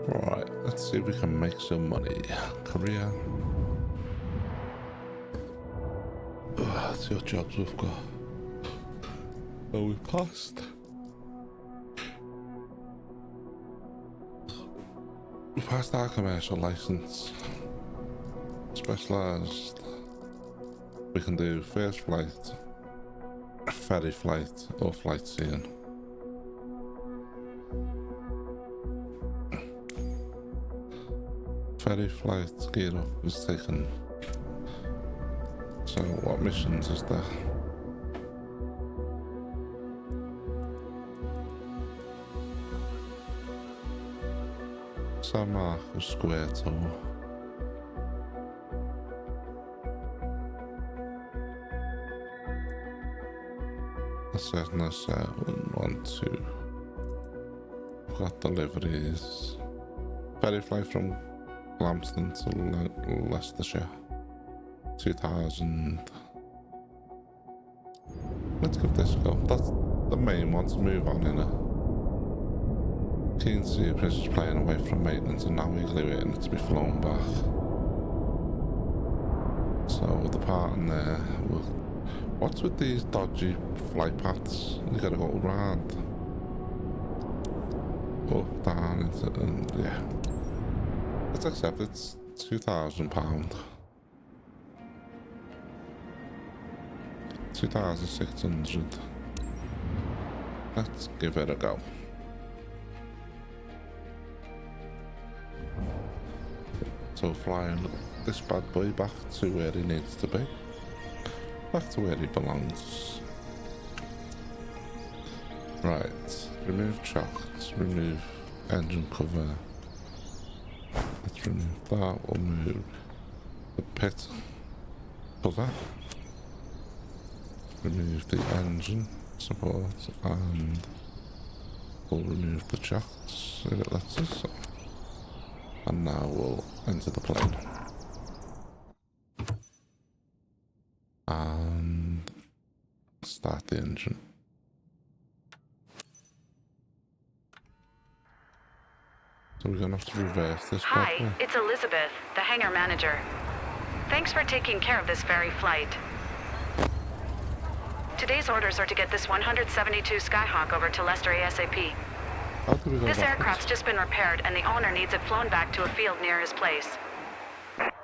Alright, let's see if we can make some money. Korea. Let's see what jobs we've got. Oh, we passed. We passed our commercial license. Specialized. We can do first flight, ferry flight, or flight seeing. Ferry flight gear up is taken. So what missions is there? San Marcos Square Tour. Cessna 712. We've got deliveries. Ferry flight from Glamston to Leicestershire. 2000. Let's give this a go. That's the main one to move on in it. Keen to see a British plane away from maintenance and now eagerly waiting it to be flown back. So the part in there, what's with these dodgy flight paths? You gotta go round. Up, down, into, and yeah. Let's accept it's £2,000. 2,600. Let's give it a go. So flying this bad boy back to where he needs to be. Back to where he belongs. Right. Remove chocks. Remove engine cover. Let's remove that. We'll move the pit cover. Remove the engine support and we'll remove the chocks if it lets us. And now we'll enter the plane. And start the engine. So we're gonna have to reverse this. Hi, it's Elizabeth, the hangar manager. Thanks for taking care of this ferry flight. Today's orders are to get this 172 Skyhawk over to Leicester ASAP. This aircraft's just been repaired and the owner needs it flown back to a field near his place.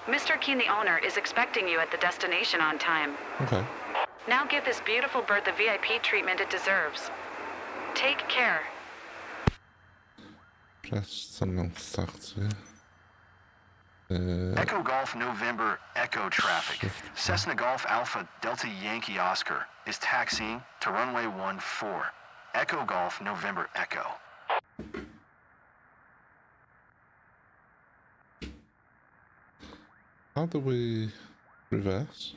Mr. Keane, the owner, is expecting you at the destination on time. Okay. Now give this beautiful bird the VIP treatment it deserves. Take care. Press announce taxi. Echo Golf November Echo traffic. Cessna Golf Alpha Delta Yankee Oscar is taxiing to runway 14. Echo Golf November Echo. How do we reverse?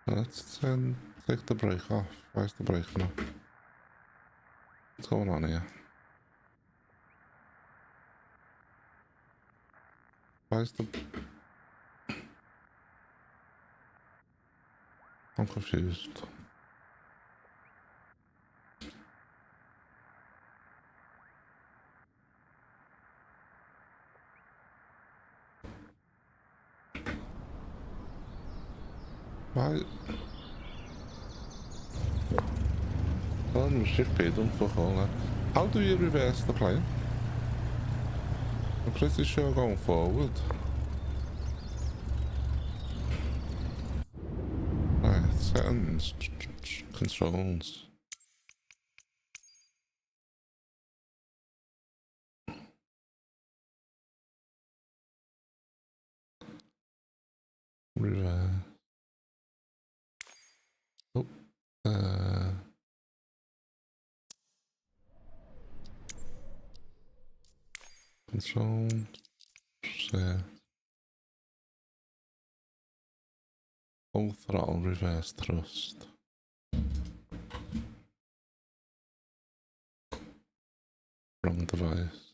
Let's take the brake off. Where's the brake now? What's going on here? Where's the... I'm confused. Why? I'm shift P, don't fuck all that. How do you reverse the plane? I'm pretty sure going forward. Right, settings, controls. Reverse. Oh, control, set, full throttle, reverse thrust. Wrong device.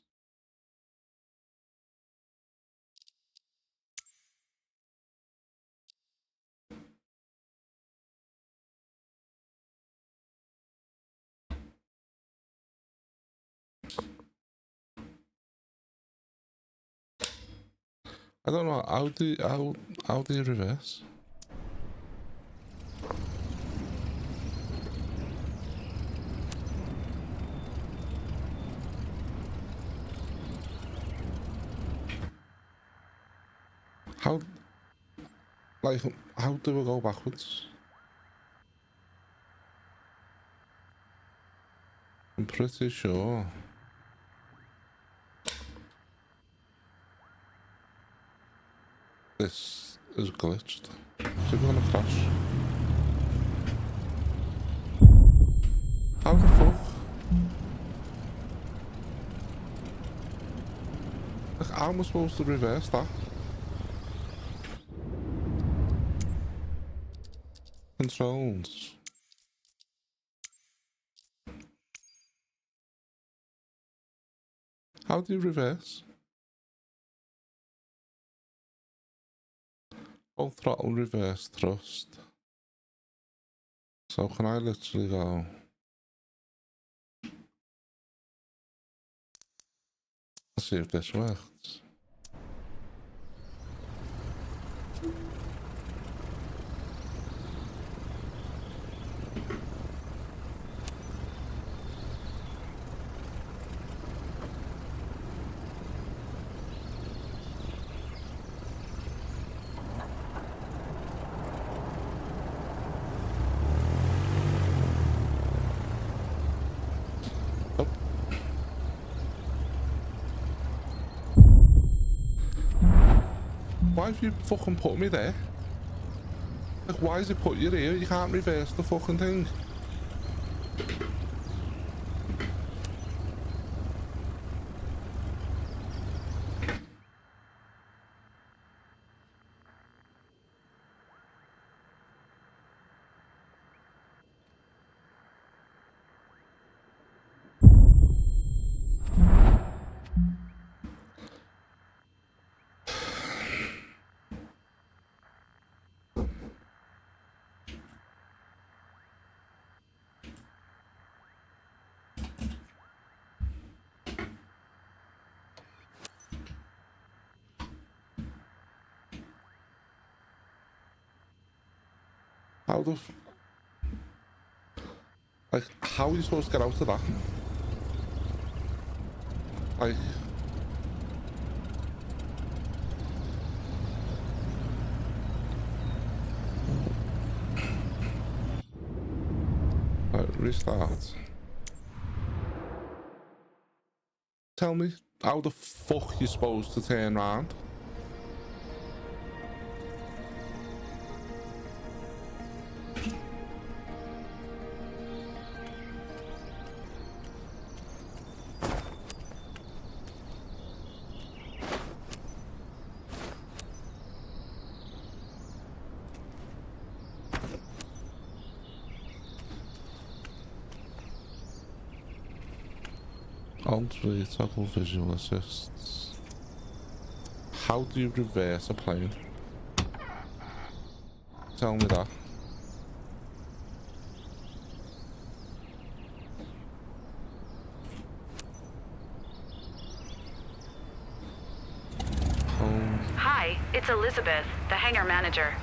I don't know, how do you reverse? How do we go backwards? I'm pretty sure. This is glitched. Is it gonna crash? How the fuck? Like, how am I supposed to reverse that? Controls. How do you reverse? Full throttle reverse thrust. So can I literally go? Let's see if this works. Why have you fucking put me there? Like, why is it put you here? You can't reverse the fucking thing. How are you supposed to get out of that? Like... restart. Tell me how the fuck you're supposed to turn around. Alt-V, toggle visual assists. How do you reverse a plane? Tell me that. Hi, it's Elizabeth, the hangar manager.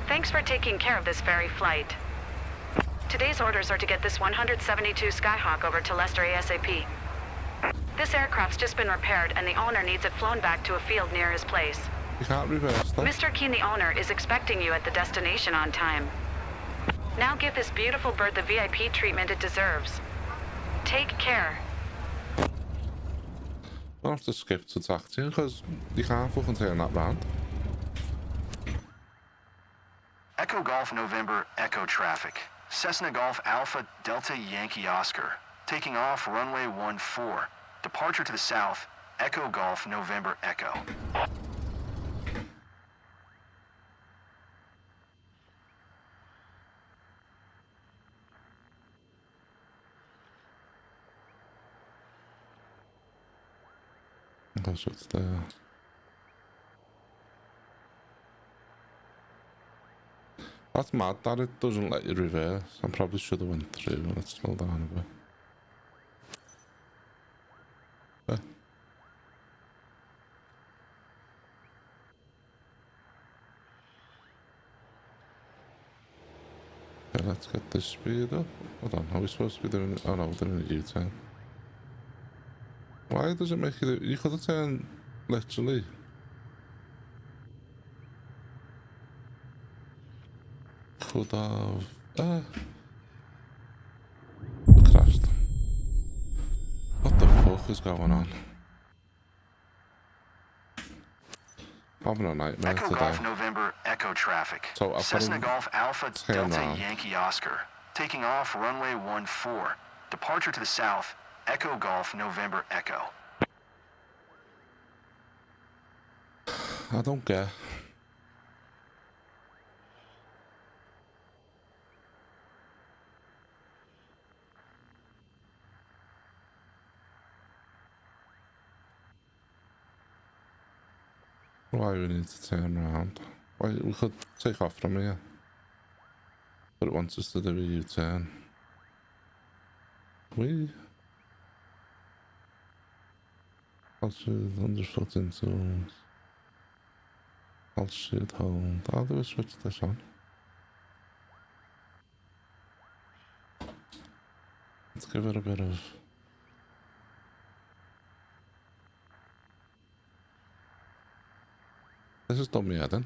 Thanks for taking care of this ferry flight. Today's orders are to get this 172 Skyhawk over to Lester ASAP. This aircraft's just been repaired and the owner needs it flown back to a field near his place. You can't reverse that. Mr. Keene, the owner, is expecting you at the destination on time. Now give this beautiful bird the VIP treatment it deserves. Take care. I'll have to skip to taxi because you can't fucking turn that round. Echo Golf November Echo traffic. Cessna Golf Alpha Delta Yankee Oscar. Taking off runway 14. Departure to the south. Echo Golf November Echo. That's what's there. That's mad that it doesn't let you reverse. I probably should have went through. Let's slow down a bit. Okay, let's get this speed up. Hold on, are we supposed to be doing it? Oh no, we're doing a U-turn. Why does it make you do... You could have turned literally. Could have... crashed. What the fuck is going on? Having a nightmare Echo today. Golf November Echo traffic. So I've Cessna Golf Alpha Delta around. Yankee Oscar. Taking off runway 14. Departure to the south. Echo Golf November Echo. I don't get. Why we need to turn around. Why we could take off from here. But it wants us to do a U-turn. I'll shoot 100 foot into. I'll shoot hold. How do we switch this on? Let's give it a bit of. This is done me heading.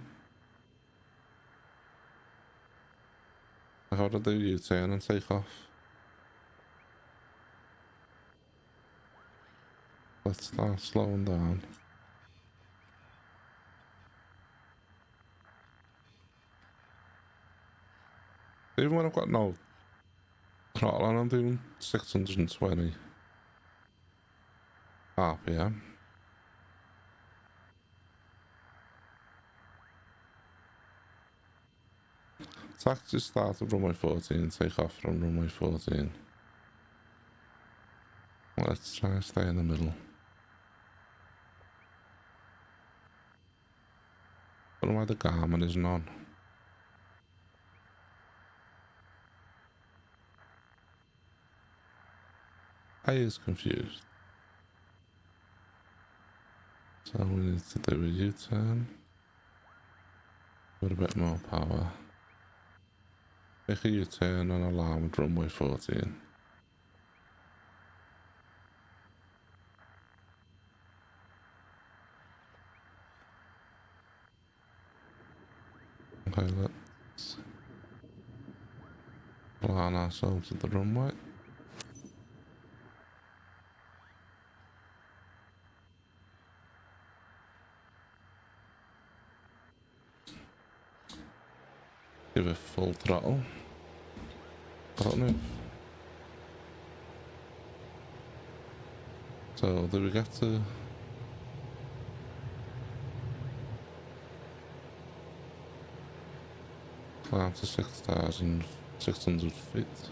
How do they U-turn and take off? Let's start slowing down. Even when I've got no throttle on, I'm doing 620 RPM. Taxi start at runway 14, take off from runway 14. Let's try and stay in the middle. I don't know why the Garmin isn't on. I is confused. So we need to do a U-turn with a bit more power. Make a U-turn and alarm at runway 14. Okay, let's plan ourselves at the runway. Give it full throttle. Don't move. So, did we get to... climb to 6,600 feet?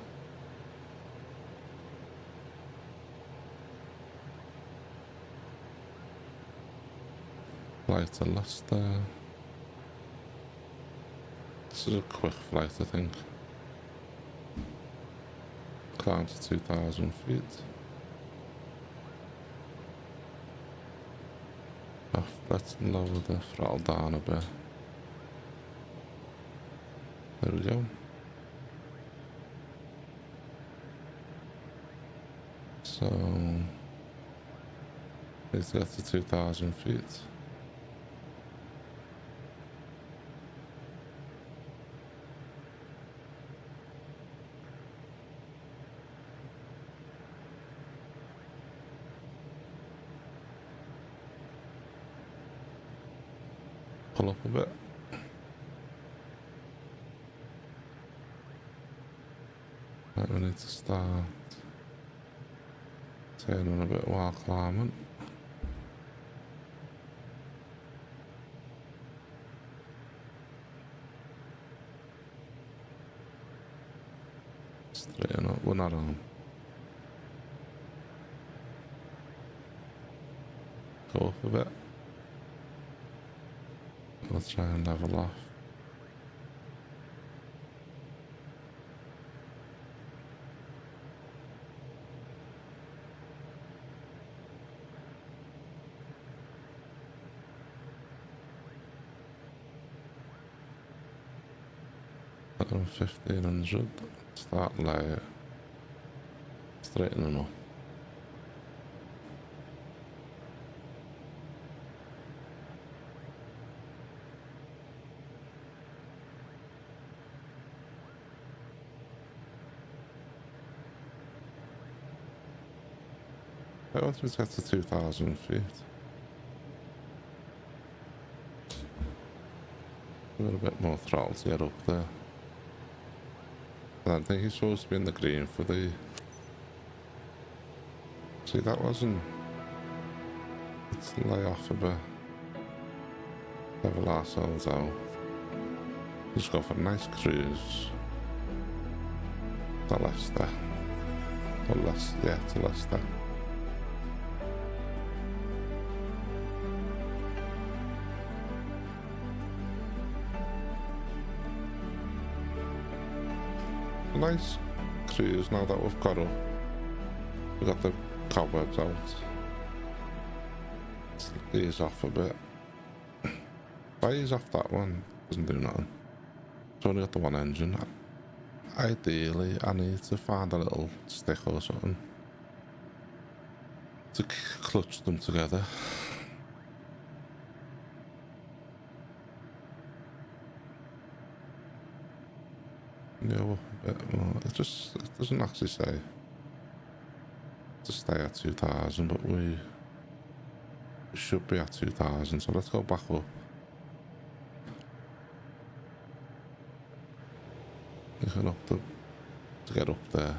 Flight to Leicester. This is a quick flight, I think. Climb to 2,000 feet. Oh, let's lower the throttle down a bit. There we go. So, let's get to 2,000 feet. Pull up a bit. Right, we need to start turning a bit while climbing. Straighten up, we're not on. Go up a bit. Let's try and level off. 1500. Start layer. Straightening up. I want me to get to 2,000 feet. A little bit more throttle to get up there. I think he's supposed to be in the green for the... See, that wasn't... Let's lay off a bit. Level ourselves out. Just go for a nice cruise. To Leicester. Or Leicester, yeah, to Leicester. A nice cruise now that we've got up. We've got the cobwebs out. Let's ease off a bit. If I ease off that one, doesn't do nothing. It's only got the one engine. Ideally, I need to find a little stick or something to clutch them together. Yeah, a bit more. It doesn't actually say to stay at 2,000, but we should be at 2,000, so let's go back up. Looking up to get up there.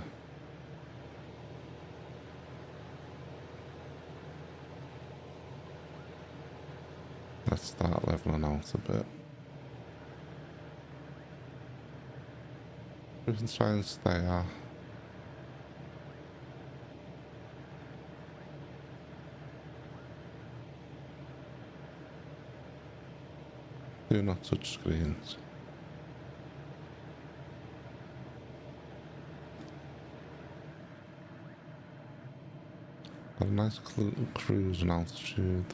Let's start leveling out a bit. We can try and stay out. Do not touch screens. Got a nice cruise and altitude.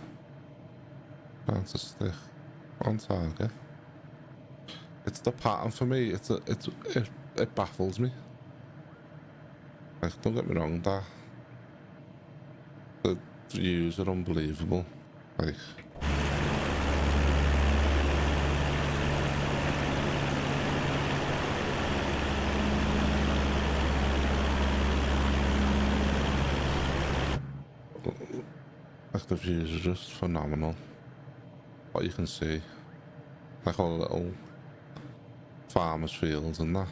Trying to stick on target. It's the pattern for me. It baffles me. Like, don't get me wrong, the views are unbelievable. Like, the views are just phenomenal. What you can see, like all the little farmers' fields and that.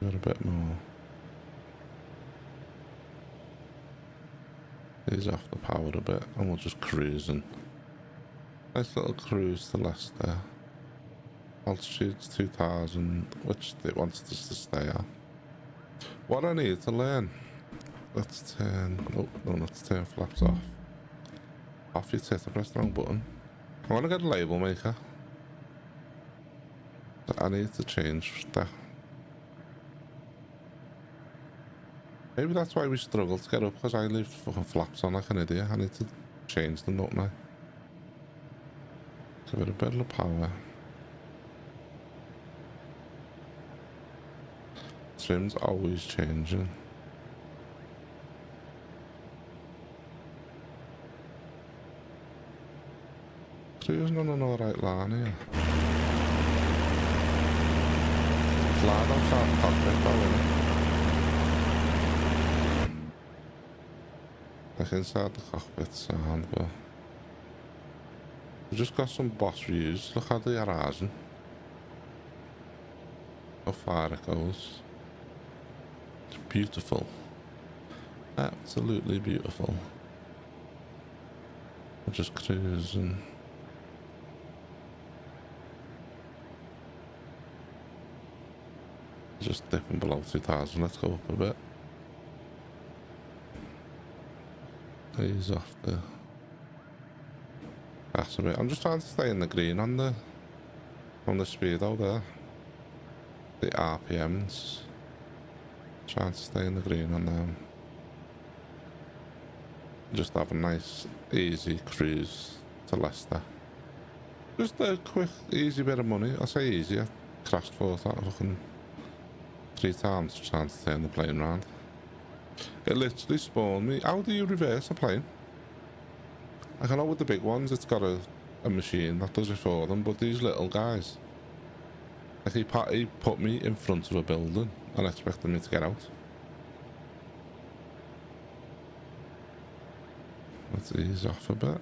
Got a bit more. Ease off the power a bit and we'll just cruise in. Nice little cruise to Leicester. Altitude's 2,000, which it wants us to stay at. What I need to learn. Let's turn, oh no, let's turn flaps off. Off your tit, I pressed the wrong button. I want to get a label maker. I need to change that. Maybe that's why we struggle to get up, because I leave fucking flaps on like an idiot. I need to change them, don't I? Give it a bit of power. Trim's always changing. Cruising on an alright line here. Flat outside the cockpit though, isn't it? Like inside the cockpit sound, but we've just got some boss views. Look at the horizon. How far it goes. It's beautiful. Absolutely beautiful. We're just cruising. Just dipping below 2,000. Let's go up a bit. Ease off the gas a bit. I'm just trying to stay in the green on the On the speed out there. The RPMs. Trying to stay in the green on them. Just have a nice, easy cruise to Leicester. Just a quick, easy bit of money. I say easy, I crashed for that fucking 3 times trying to turn the plane round. It literally spawned me. How do you reverse a plane? Like, I know with the big ones it's got a machine that does it for them, but these little guys, like he put me in front of a building and expected me to get out. Let's ease off a bit.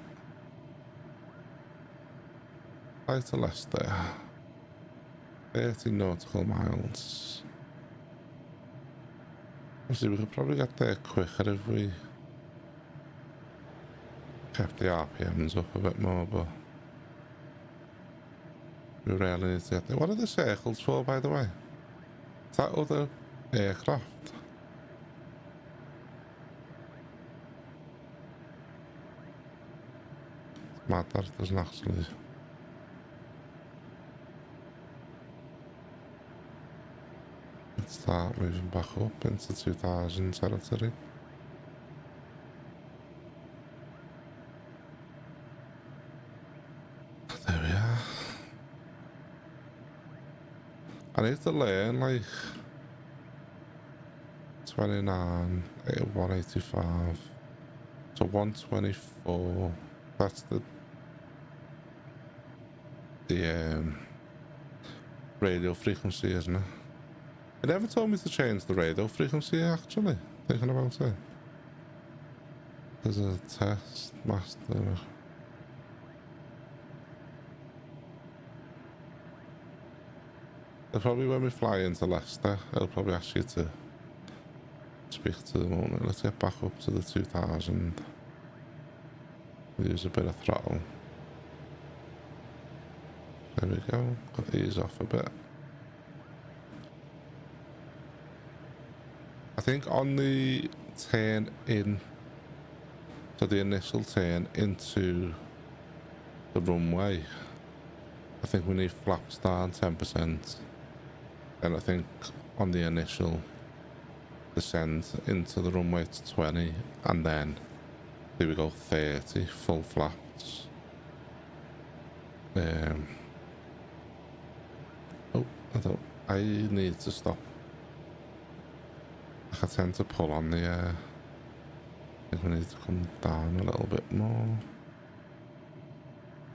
Fly to Leicester. 30 nautical miles. Obviously we could probably get there quicker if we kept the RPMs up a bit more, but we really need to get there. What are the circles for, by the way? Is that other aircraft? It's mad that it doesn't actually... Let's start moving back up into 2000 territory. There we are. I need to learn like 29, 185, so 124. That's the radio frequency, isn't it? It never told me to change the radio frequency, actually, thinking about it. There's a test master. Probably when we fly into Leicester, it'll probably ask you to speak to the moment. Let's get back up to the 2000. Use a bit of throttle. There we go. Got these off a bit. I think on the turn in, so the initial turn into the runway, I think we need flaps down 10%. And I think on the initial descent into the runway it's 20, and then here we go 30 full flaps. Oh, I need to stop. I tend to pull on the I think we need to come down a little bit more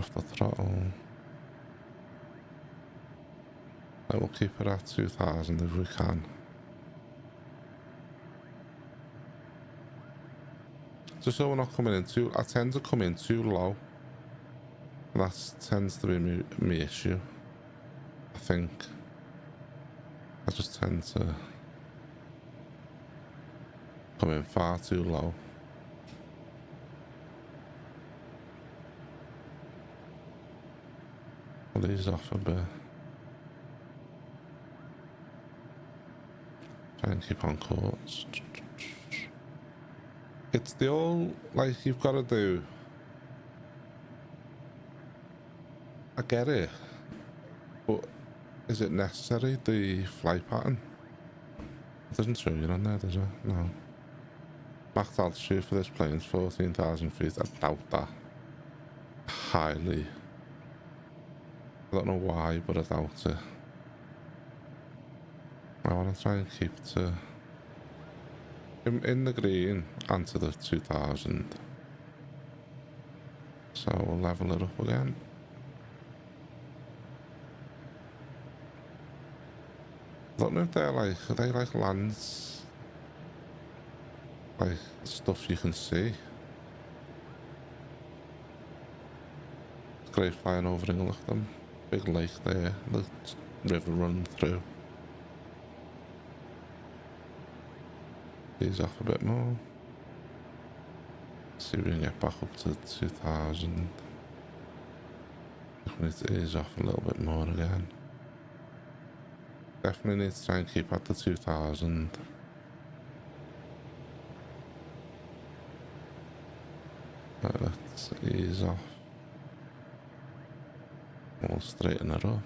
off the throttle. I will keep it at 2000 if we can. Just so we're not coming in too... I tend to come in too low. That tends to be my issue. I think. I just tend to come in far too low. Pull these off a bit. Try and keep on course. It's the all, like, you've got to do. I get it, but is it necessary, the flight pattern? It doesn't show you on there, does it? No. Max altitude for this plane is 14,000 feet. I doubt that. Highly. I don't know why, but I doubt it. I want to try and keep to in the green and to the 2000. So we'll level it up again. I don't know if they're like, are they like lands? Like stuff you can see. It's great flying over Ingleton. Big lake there, the river running through. Ease off a bit more. See if we can get back up to 2000. We need to ease off a little bit more again. Definitely need to try and keep at the 2000. Let's ease off. We'll straighten it up.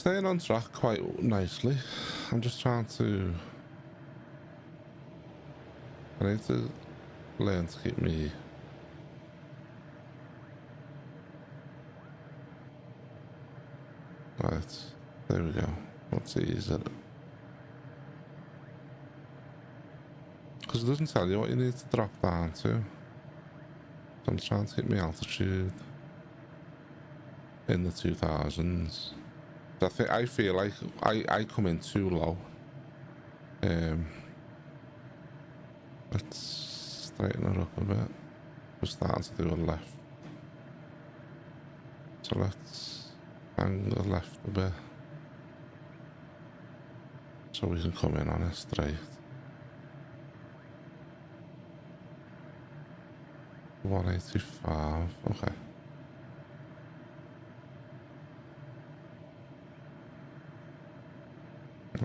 staying on track quite nicely. I'm just trying to... I need to learn to keep me... Right, there we go. Let's ease it. Because it doesn't tell you what you need to drop down to. So I'm trying to keep my altitude in the 2000s. I feel like I come in too low. Let's straighten it up a bit. We're starting to do a left. So let's angle left a bit. So we can come in on it straight. 185, okay.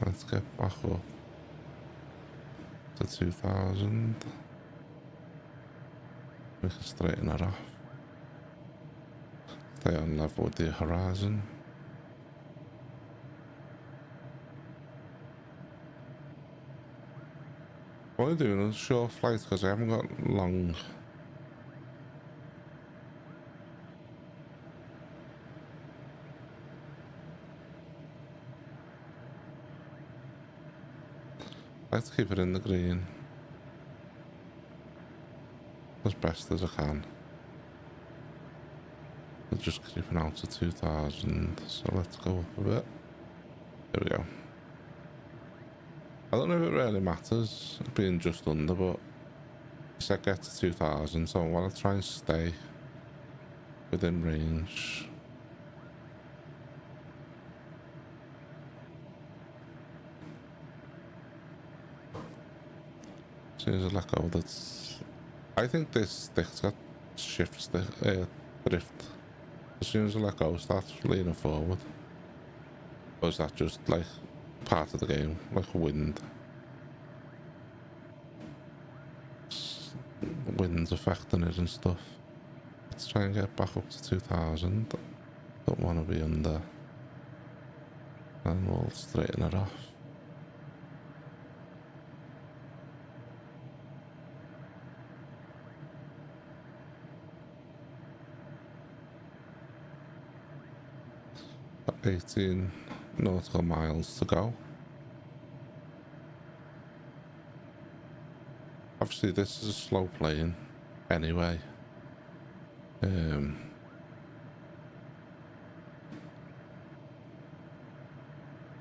Let's get back up to 2000. We can straighten it off. Stay on level with the horizon. What I'm doing is short flights because I haven't got long. Let's keep it in the green as best as I can. We're just creeping out to 2000, so let's go up a bit. There we go. I don't know if it really matters being just under, but I said get to 2000, so I want to try and stay within range. As soon as I let go, that's... I think this stick's got shifts, the drift. As soon as I let go, it starts leaning forward. Or is that just like part of the game, like wind? Wind's affecting it and stuff. Let's try and get back up to 2000. Don't want to be under. And we'll straighten it off. Got 18 nautical miles to go. Obviously this is a slow plane anyway.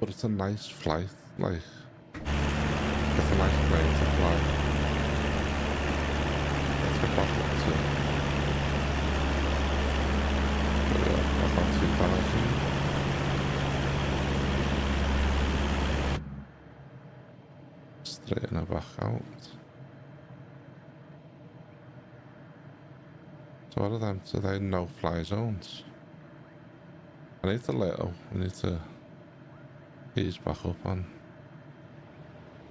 But it's a nice flight, like it's a nice plane to fly. Let's get back up to about 2000. Straighten it back out. So what are them? So they no fly zones. I need to we need to ease back up on.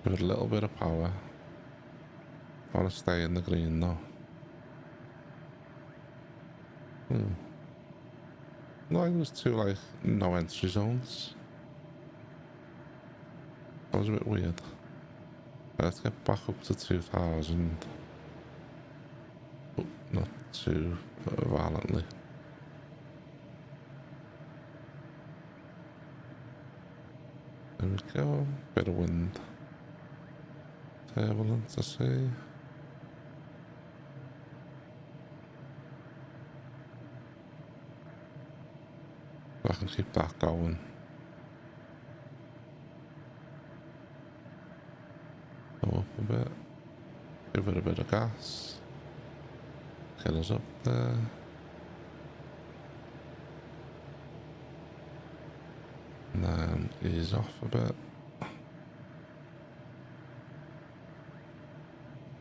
Give it a little bit of power. I want to stay in the green though. No, it was two like no entry zones. That was a bit weird. Let's get back up to 2000. Oh, not too violently. There we go. Bit of wind. Turbulence, I see. I can keep that going. Go up a bit. Give it a bit of gas. Get us up there. And then ease off a bit.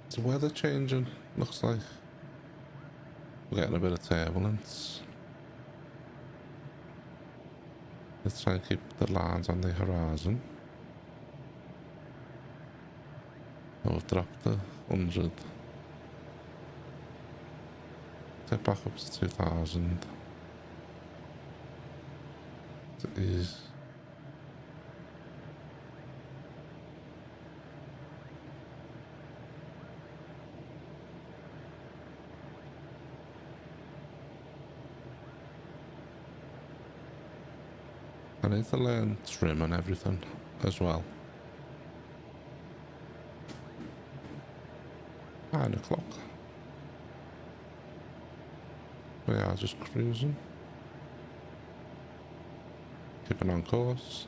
Is the weather changing? Looks like we're getting a bit of turbulence. Let's try and keep the lines on the horizon. Oh, we've dropped the 100. Get back up to 2000. To ease I need to learn trim and everything as well. 9 o'clock. We are just cruising. Keeping on course.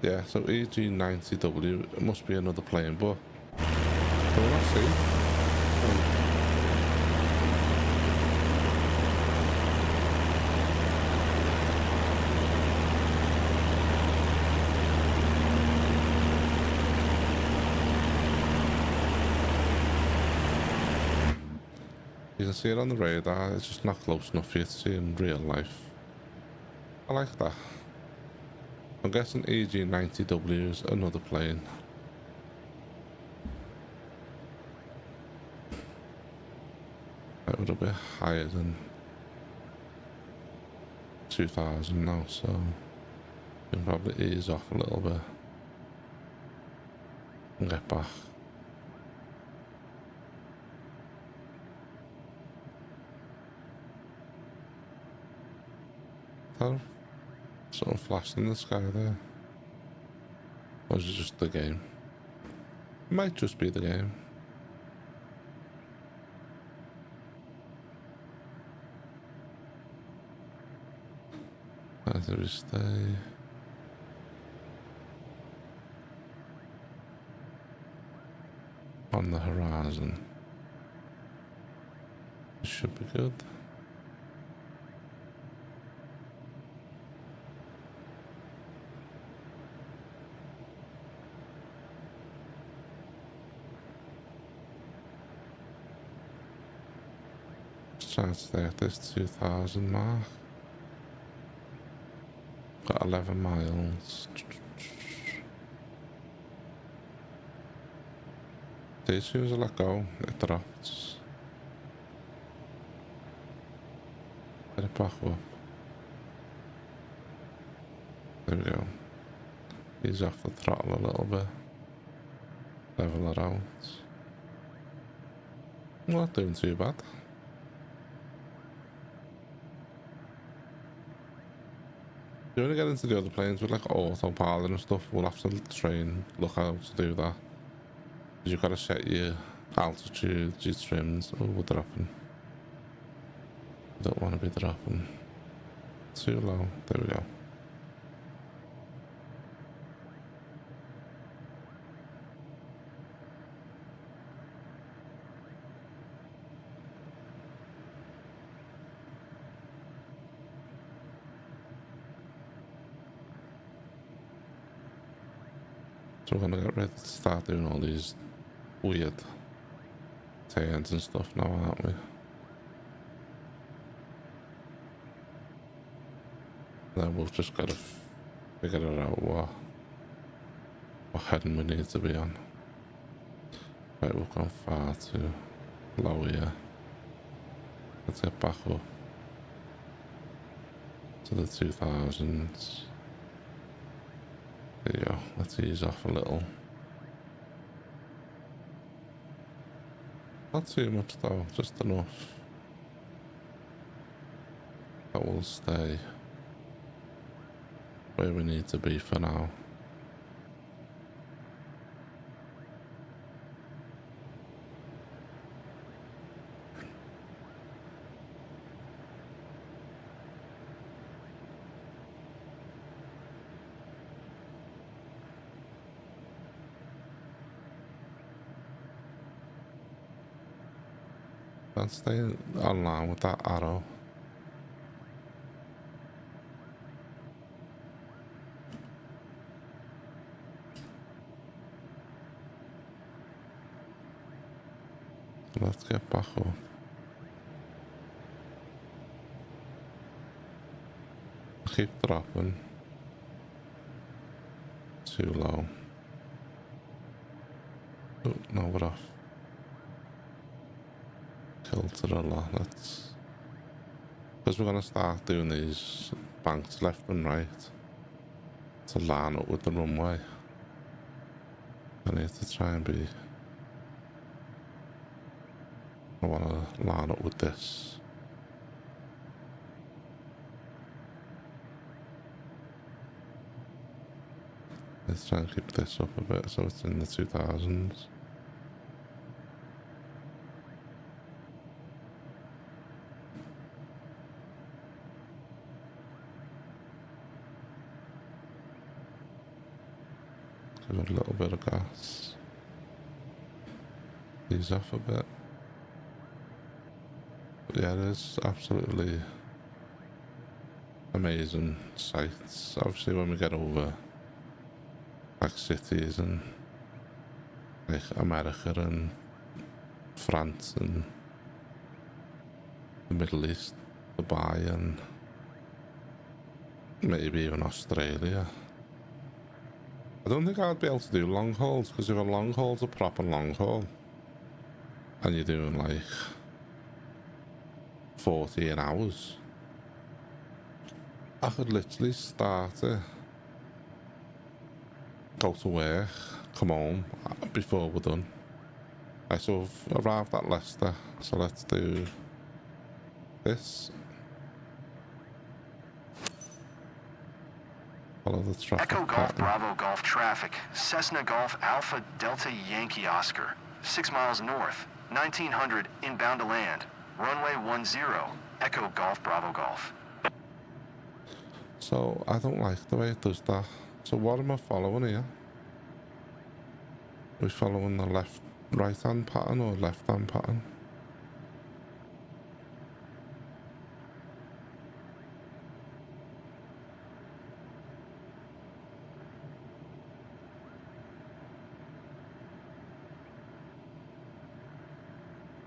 Yeah, so EG-90W, it must be another plane, but we'll not see. You can see it on the radar, it's just not close enough for you to see in real life. I like that. I'm guessing EG-90W is another plane. That would a bit higher than 2000 now, so you can probably ease off a little bit and get back. That something flashed in the sky there. Or was it just the game? It might just be the game. Where do we stay? On the horizon. It should be good. Trying to stay at this 2000 mark. Got 11 miles. As soon as I let go, it drops. Get it back up. There we go. Ease off the throttle a little bit. Level it out. Not doing too bad. If you want to get into the other planes with like autopilot and stuff, we'll have to look how to do that. Because you've got to set your altitude, your trims. Oh, we're dropping. Don't want to be dropping. Too low. There we go. So we're gonna get ready to start doing all these weird turns and stuff now, aren't we? Then we've just got to figure it out what heading we need to be on. Right, we've gone far too low here. Let's get back up to the 2000s. There you go, let's ease off a little. Not too much though, just enough that will stay where we need to be for now. Let's stay online with that arrow. Let's get back up. Keep dropping. Too low. Oh, no, we're off. Tilted a lot. Let's, because we're gonna start doing these banks left and right to line up with the runway. I need to try and be. I want to line up with this. Let's try and keep this up a bit so it's in the 2000s. Give it a little bit of gas. Ease off a bit. But yeah, it is absolutely amazing sights. Obviously when we get over like cities and like America and France and the Middle East, Dubai and maybe even Australia. I don't think I'd be able to do long hauls, because if a long haul's a proper long haul and you're doing like 14 hours, I could literally start it, go to work, come home before we're done. I sort of arrived at Leicester, so let's do this. Follow the traffic Echo Golf pattern. Bravo Golf traffic. Cessna Golf Alpha Delta Yankee Oscar. 6 miles north. 1900 inbound to land. Runway 10. Echo Golf Bravo Golf. So I don't like the way it does that. So what am I following here? Are we following the right hand pattern or left hand pattern?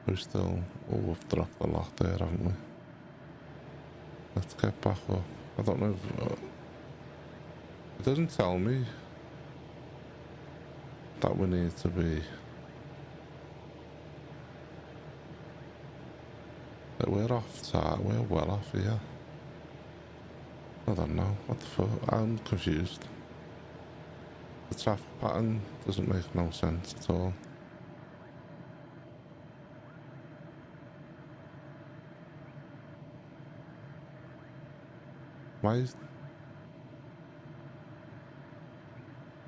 We're still, oh, we've dropped a lot there, haven't we? Let's get back up. I don't know if, it doesn't tell me that we need to be, that we're off target, we're well off here. I don't know, what the fuck, I'm confused. The traffic pattern doesn't make no sense at all. Why is it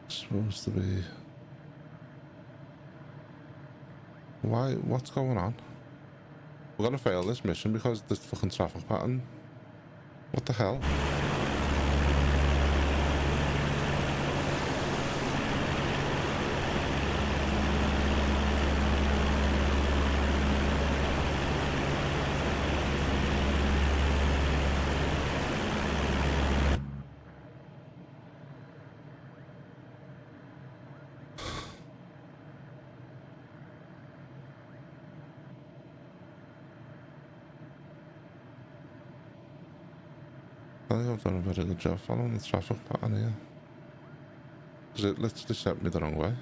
supposed to be? Why? What's going on? We're gonna fail this mission because of this fucking traffic pattern. What the hell? I think I've done a very good job following the traffic pattern here. Because it literally sent me the wrong way.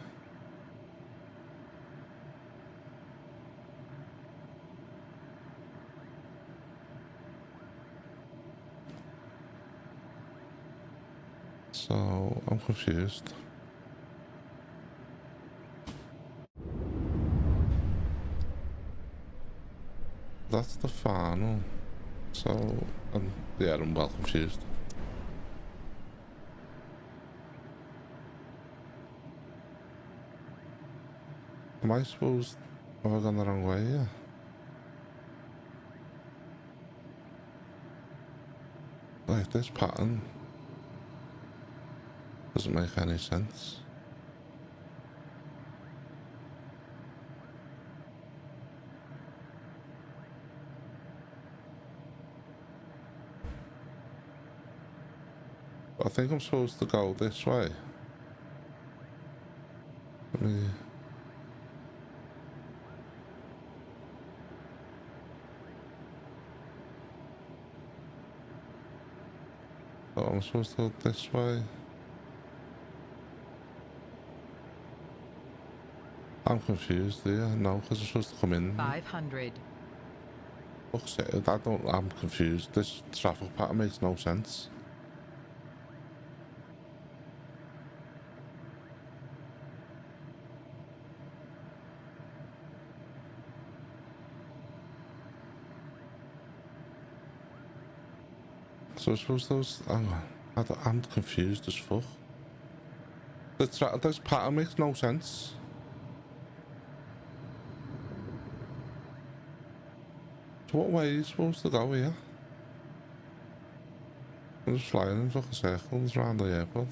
So, I'm confused. That's the final. So, yeah, I'm well confused. Am I supposed... Have I gone the wrong way here? Like, this pattern doesn't make any sense. I think I'm supposed to go this way. Let me... Oh, I'm supposed to go this way. I'm confused here. No, because I'm supposed to come in. 500. Fuck's sake, I'm confused. This traffic pattern makes no sense. So I suppose those... Hang on. I'm confused as fuck. This pattern makes no sense. So what way are you supposed to go here? I'm just flying in fucking circles around the airport.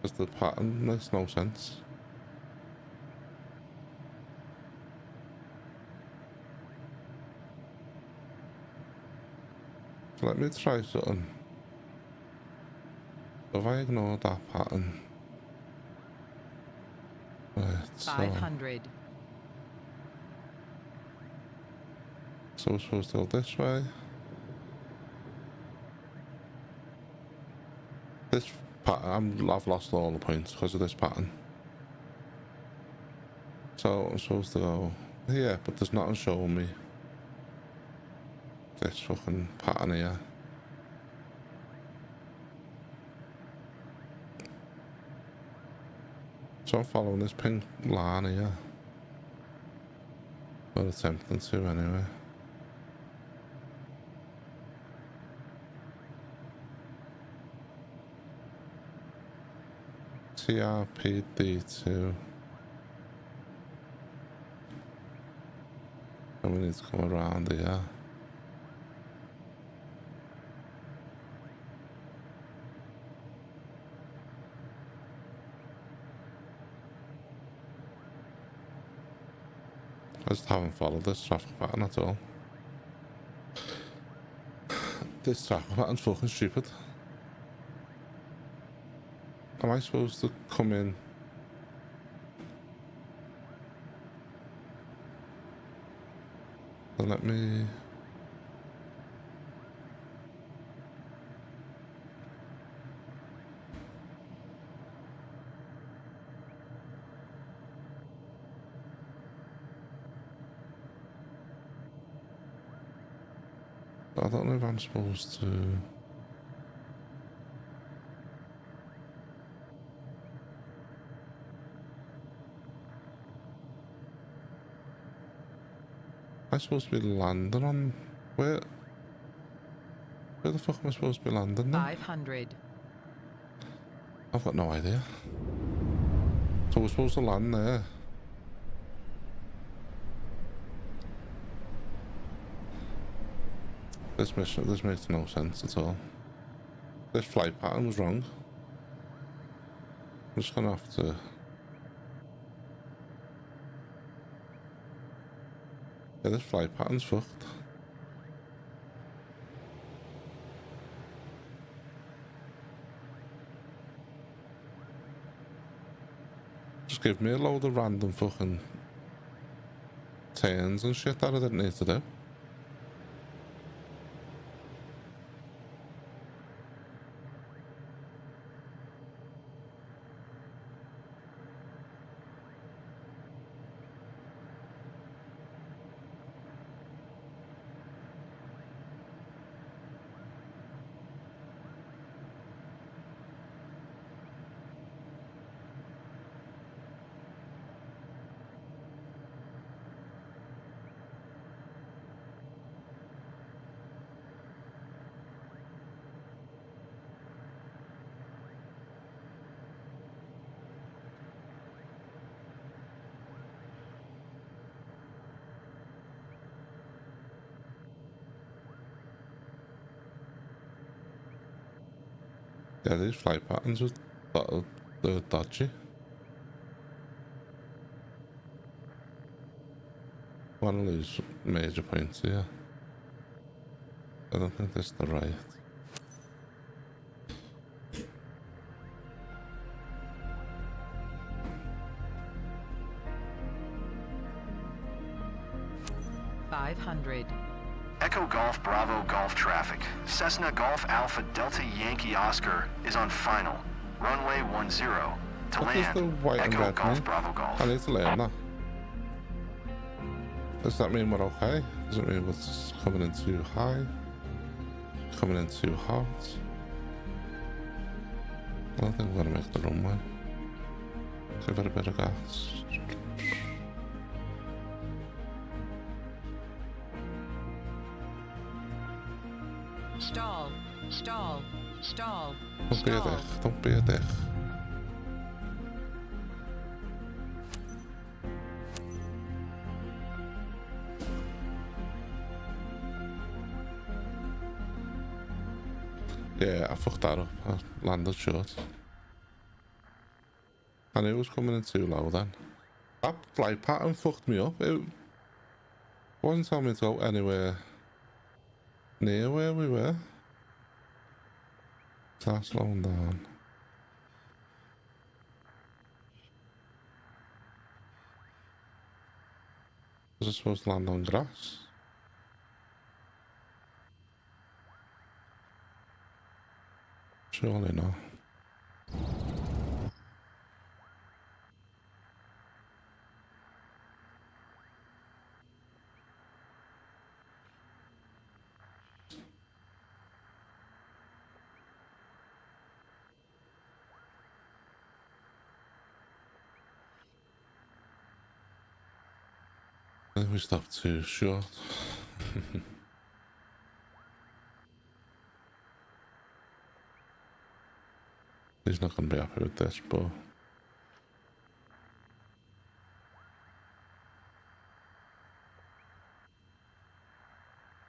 Because the pattern makes no sense. So let me try something. If I ignore that pattern. Right, 500. So we're supposed to go this way. This pattern, I've lost all the points because of this pattern. So I'm supposed to go here, but there's nothing showing me this fucking pattern here. So I'm following this pink line here. Or attempting to anyway. TRPD2. And we need to come around here. I just haven't followed this traffic pattern at all. This traffic pattern's fucking stupid. Am I supposed to come in? And let me... I don't know if I'm supposed to... I'm supposed to be landing on... Where the fuck am I supposed to be landing then? 500. I've got no idea. So we're supposed to land there. This makes no sense at all. This flight pattern was wrong. I'm just gonna have to... Yeah, this flight pattern's fucked. Just give me a load of random fucking turns and shit that I didn't need to do. Yeah, these flight patterns are dodgy. I want to lose major points here. I don't think this is the right. Echo Golf Bravo Golf traffic. Cessna Golf Alpha Delta Yankee Oscar is on final. Runway 10 to What is the land. white and Echo red Golf mean? Bravo Golf. I need to learn that. Does that mean we're okay? Does it mean we're coming in too high? Coming in too hot? I don't think we're gonna make the runway. Give it a bit of gas. Stall. Don't be a dick. Don't be a dick. Yeah, I fucked that up. I landed short. I knew it was coming in too low then. That flight pattern fucked me up. It wasn't telling me to go anywhere near where we were. Start slowing down. Was I supposed to land on grass? Surely not. I think we stopped too short. He's not going to be happy with this, but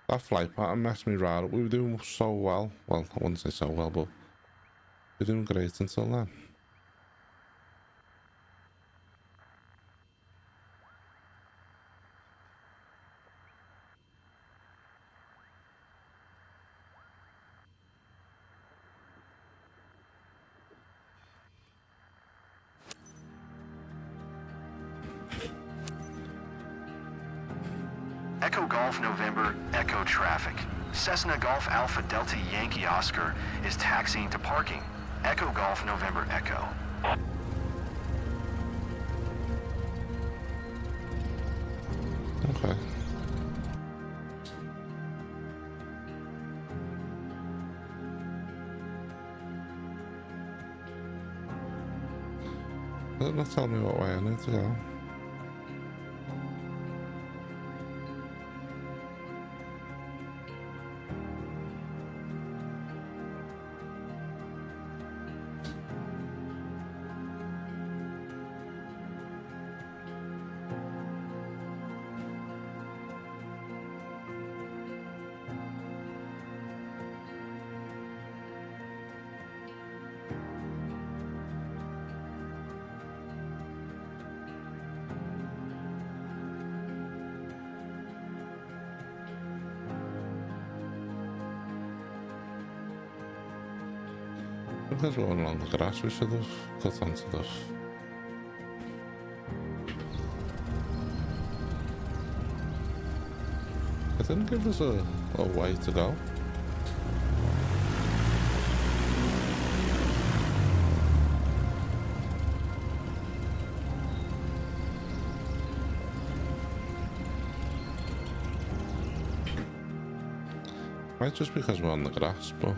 that flight pattern messed me right up. We were doing so well. Well, I wouldn't say so well, but we were doing great until then. Echo Golf November, Echo traffic. Cessna Golf Alpha Delta Yankee Oscar is taxiing to parking. Echo Golf November, Echo. Okay. Not tell me what way I need to go. Because we're going along the grass, we should have got onto the... It didn't give us a way to go. Might just because we're on the grass, but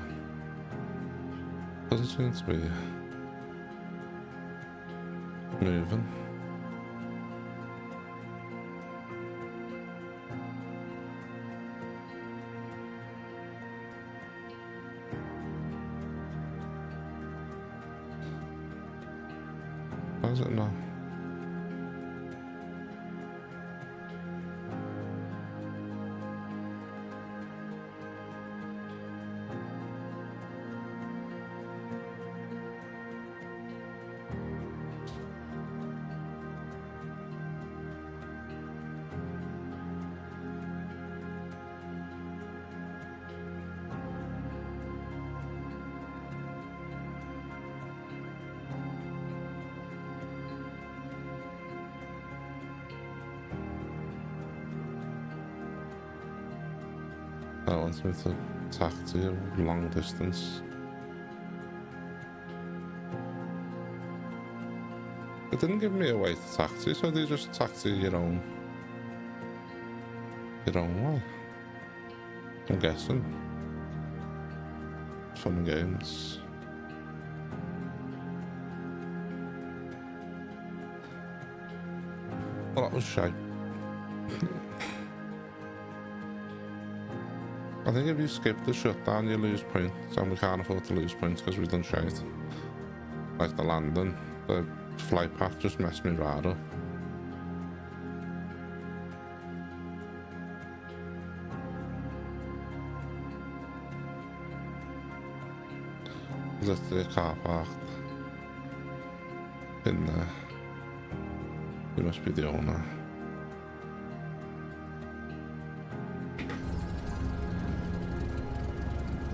doesn't seem to be moving. Why is it not? That wants me to taxi a long distance. It didn't give me a way to taxi, so they just taxi your own way. I'm guessing. Fun and games. Well, that was shite. I think if you skip the shutdown, you lose points, and we can't afford to lose points because we've done shite. Like the landing, the flight path just messed me right up. Is that the car park? In there. He must be the owner.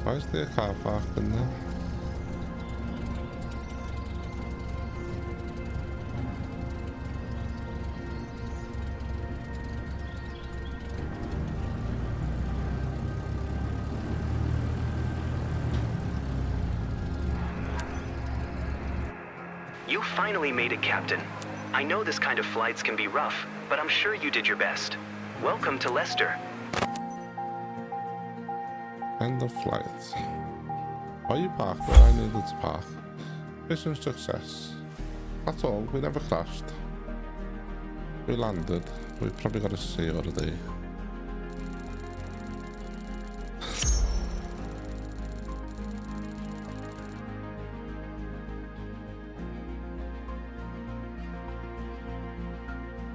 Why is there a car park in there? You finally made it, Captain. I know this kind of flights can be rough, but I'm sure you did your best. Welcome to Lester. End of flight. Why you parked where I needed to park? Mission success. That's all, we never crashed. We landed. We probably got a C already.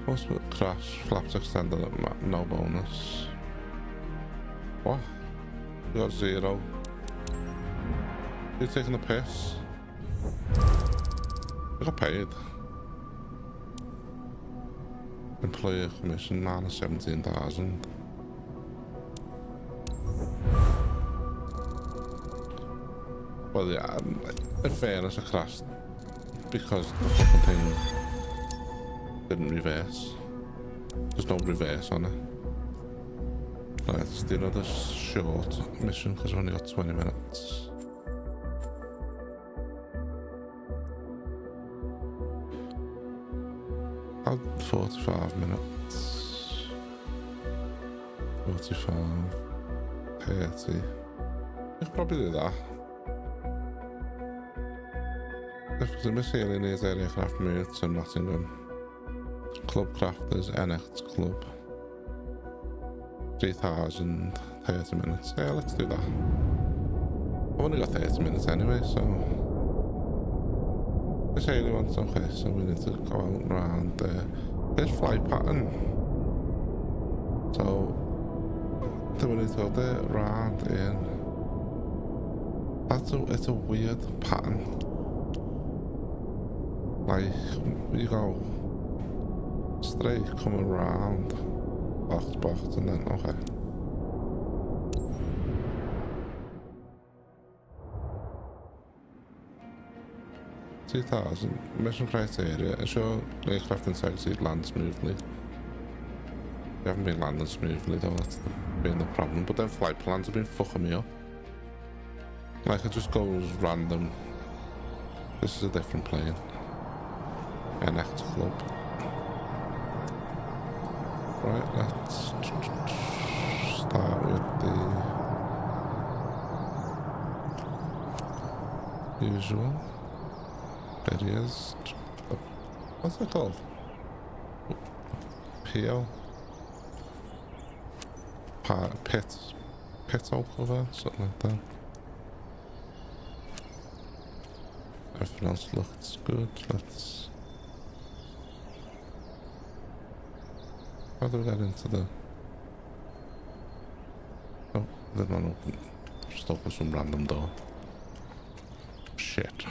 Most would crash, flaps extended at no bonus. What? We got 0. You're taking the piss. We got paid. Employer commission minus 17,000. Well, yeah, in fairness, I crashed because the fucking thing didn't reverse. There's no reverse on it. Right, let's do another short mission because we've only got 20 minutes. About 45 minutes. 45, 30. We could probably do that. If the Miss Healy needs aircraft moved to Nottingham. Club Crafters NX Club. 3,000, 30 minutes. Yeah, let's do that. I've only got 30 minutes anyway, so. This Healy wants, okay, so we need to go out around there. There's flight pattern. So, do we need to go there, round in? It's a weird pattern. Like, you go straight, come around, box, and then, okay. $2,000. Mission criteria. Ensure aircraft inside seat land smoothly. They haven't been landing smoothly though, that's been the problem. But then flight plans have been fucking me up. Like, it just goes random. This is a different plane. NX Club. Right, let's start with the usual. There he is. What's it called? PO? Pito cover? Something like that. Everything else looks good. Let's... How do we get into the... Oh, they're not open. Just open some random door. Shit.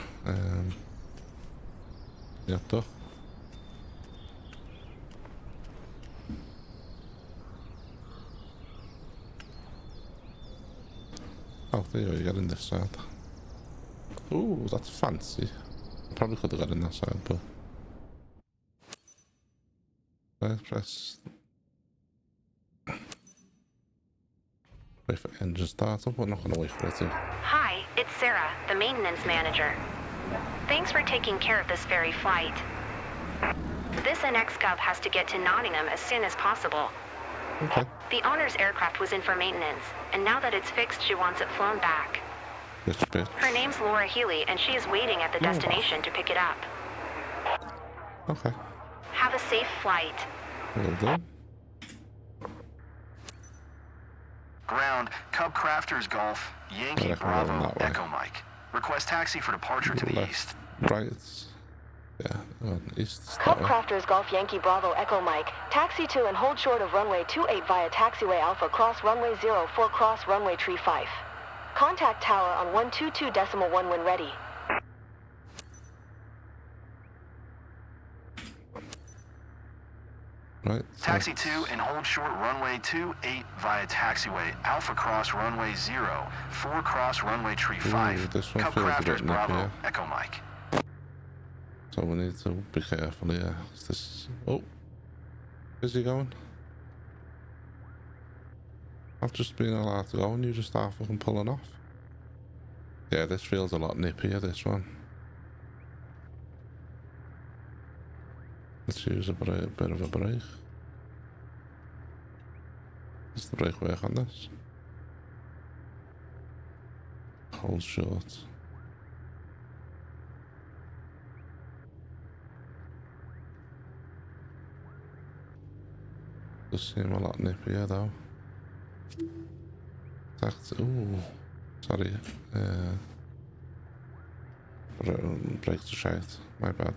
Yeah, though. Oh, there you go, you get in this side. Ooh, that's fancy. Probably could have got in that side, but... Press... Wait for engine start up, we're not gonna wait for it to... Hi, it's Sarah, the maintenance manager. Thanks for taking care of this ferry flight. This NX Cub has to get to Nottingham as soon as possible. Okay. The owner's aircraft was in for maintenance, and now that it's fixed, she wants it flown back. Bitch. Her name's Laura Healy, and she is waiting at the destination to pick it up. Okay. Have a safe flight. Will do. Ground, Cub Crafters Golf, Yankee Bravo, Echo Mike. Request taxi for departure to the east. Right. Yeah, east. Cub Crafters Golf Yankee Bravo Echo Mike. Taxi to and hold short of runway 28 via taxiway Alpha cross runway 04 cross runway tree 5. Contact tower on 122.1 when ready. Right. Taxi 2 and hold short runway 28 via taxiway. Alpha cross runway 0. 4 cross runway tree 5. This one Cub feels a Crafters bit Bravo, nippier. Echo Mike. So we need to be careful here. Is this... Oh. Is he going? I've just been allowed to go and you just start fucking pulling off. Yeah, this feels a lot nippier, this one. Let's use a bit of a brake. Does the brake work on this? Hold short. Does seem a lot nippier though. That's... Ooh. Sorry. Brakes are shite. My bad.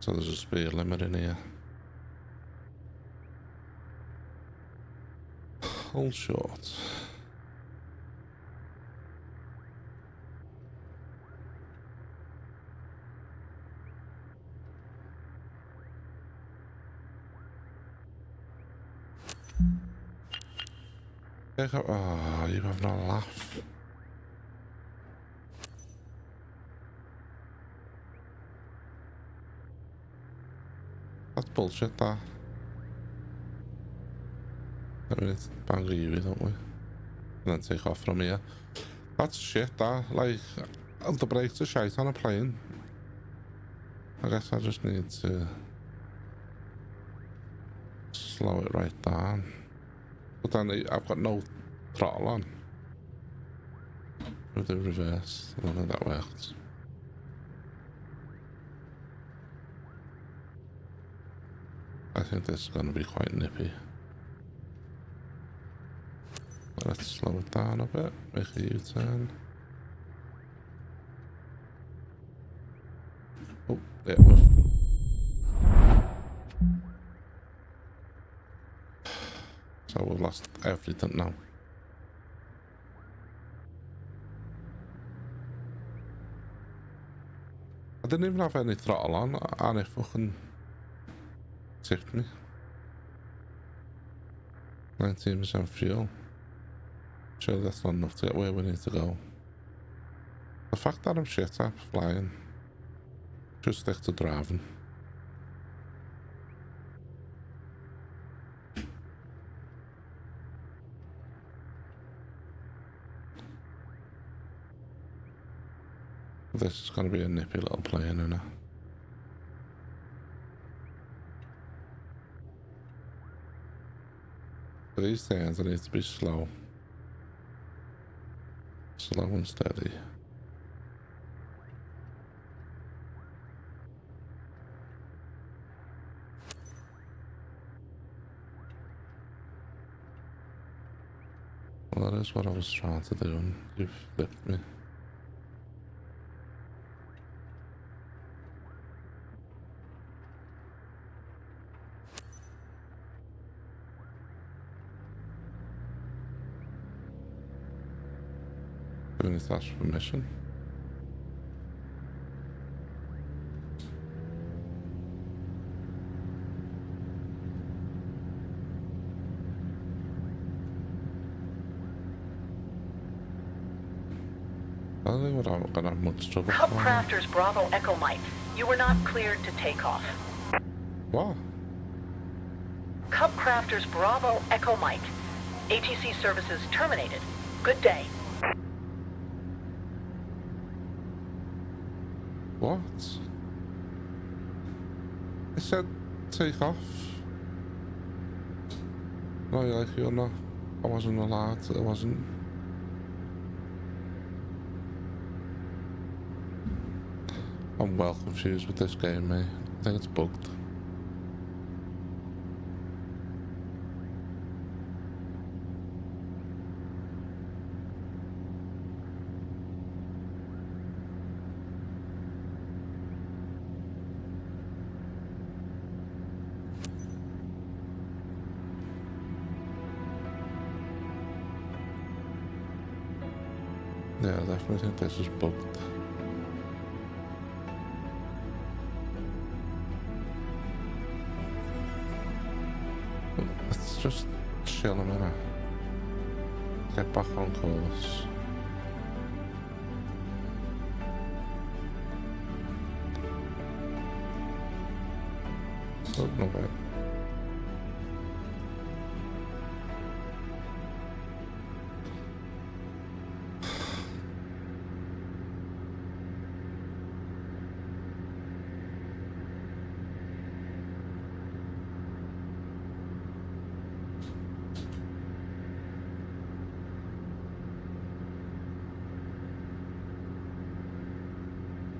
So there's a speed limit in here. Hold short. Oh, you have no laugh. That's bullshit, that. I mean, it's bang you, don't we? And then take off from here. That's shit, that. Like, the brakes are shite on a plane. I guess I just need to slow it right down. But then I've got no throttle on. With the reverse, I don't know if that works. I think this is going to be quite nippy. But let's slow it down a bit, make a U-turn. Oh, yeah, so we've lost everything now. I didn't even have any throttle on and it fucking tipped me. 19% fuel. Sure, that's not enough to get where we need to go. The fact that I'm shit at flying, just stick to driving. This is going to be a nippy little plane, isn't it? For these things, I need to be slow. Slow and steady. Well, that is what I was trying to do, and you've flipped me. Doing this ask permission. I don't think we're gonna have much trouble. Cub Crafters Bravo Echo Mike. You were not cleared to take off. What? Cub Crafters Bravo Echo Mike. ATC services terminated. Good day. What? It said take off. No, you're like, you're not. I wasn't allowed to, I wasn't. I'm well confused with this game, mate. I think it's bugged. Yeah, I definitely think this is bugged. Let's just chill a minute. Get back on course. Something about it.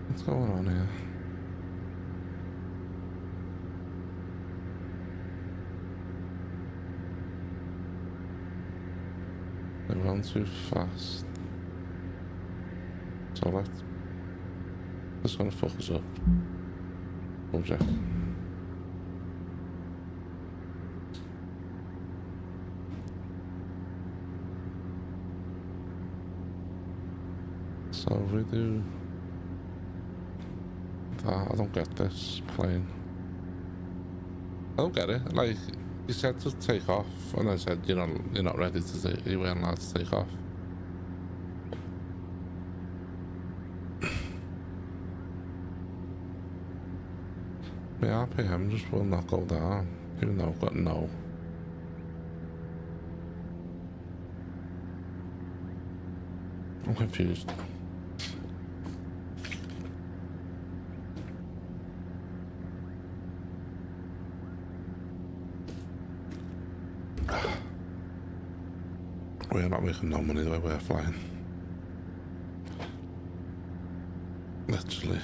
What's going on here? They run too fast. So that's gonna fuck us up. Object. So we do that. I don't get this plane. I don't get it. Like, you said to take off, and I said you're not ready to take. You weren't allowed to take off. My RPM just will not go down, even though I've got no. I'm confused. We're not making no money the way we're flying. Literally.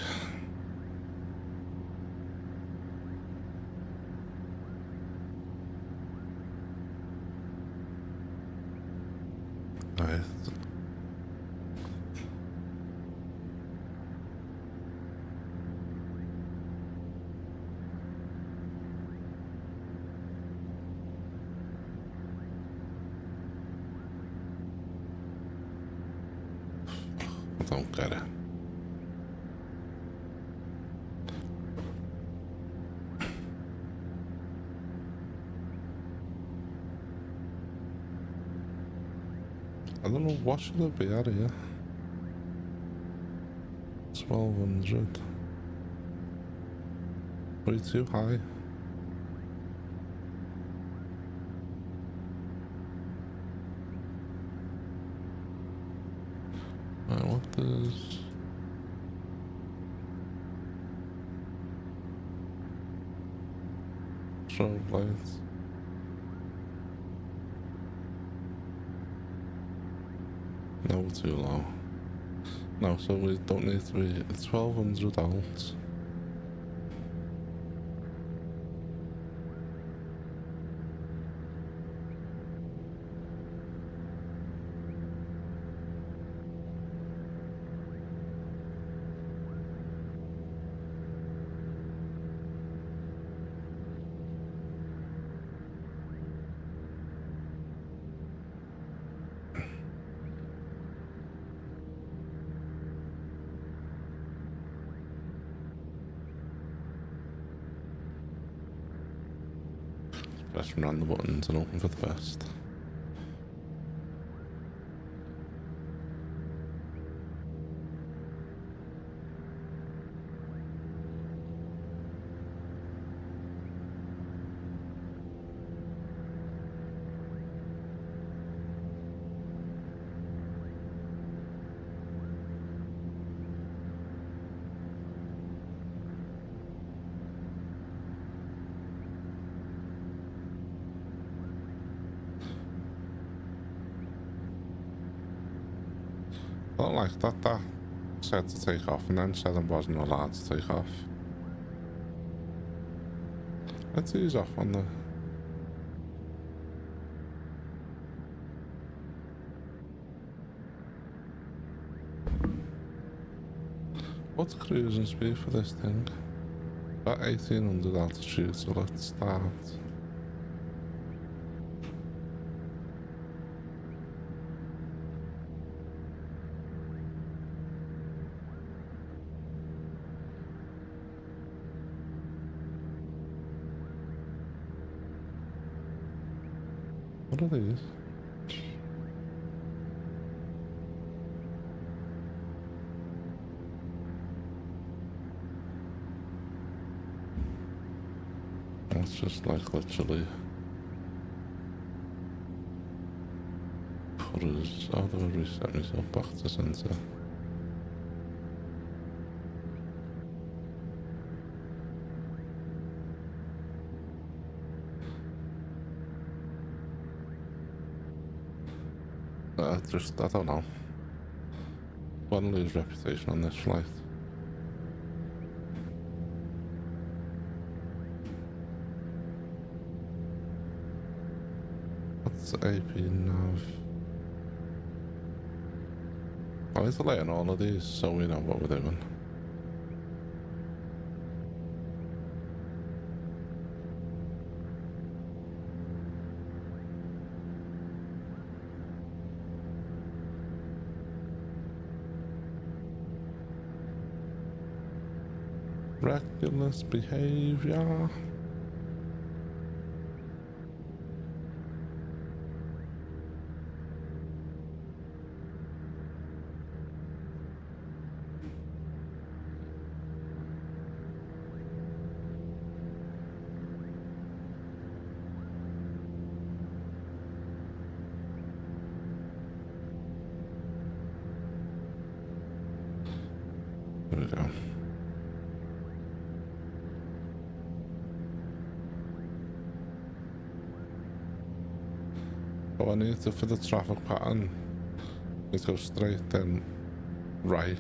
Right. I don't get it. I don't know what should it be out of here. 1200. Way too high. I want this. Strobe lights. No, too low. No, so we don't need to be 1200 out. Pressing around the buttons and hoping for the best. I don't like that said to take off and then said I wasn't allowed to take off. Let's ease off on the... What's cruising speed for this thing? About 1800 altitude, so let's start. What are these? It's just like literally put us all the way reset myself back to center. I don't know. Want to lose reputation on this flight. What's AP nav? I need to lay in all of these so we know what we're doing. Reckless behavior. There we go. Oh, I need to, for the traffic pattern, let's go straight, then right,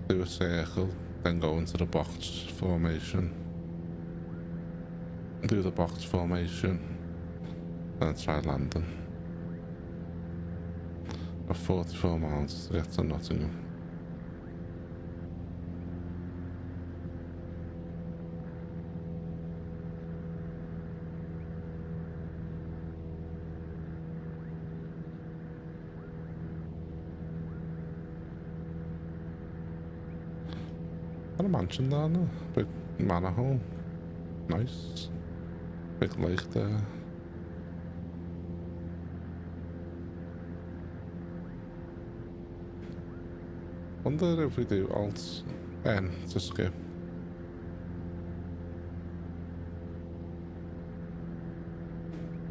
do a circle, then go into the box formation, do the box formation, then try landing. Got 44 miles to get to Nottingham. Got a mansion down there, big manor home, nice, big lake there. Wonder if we do Alt N to skip.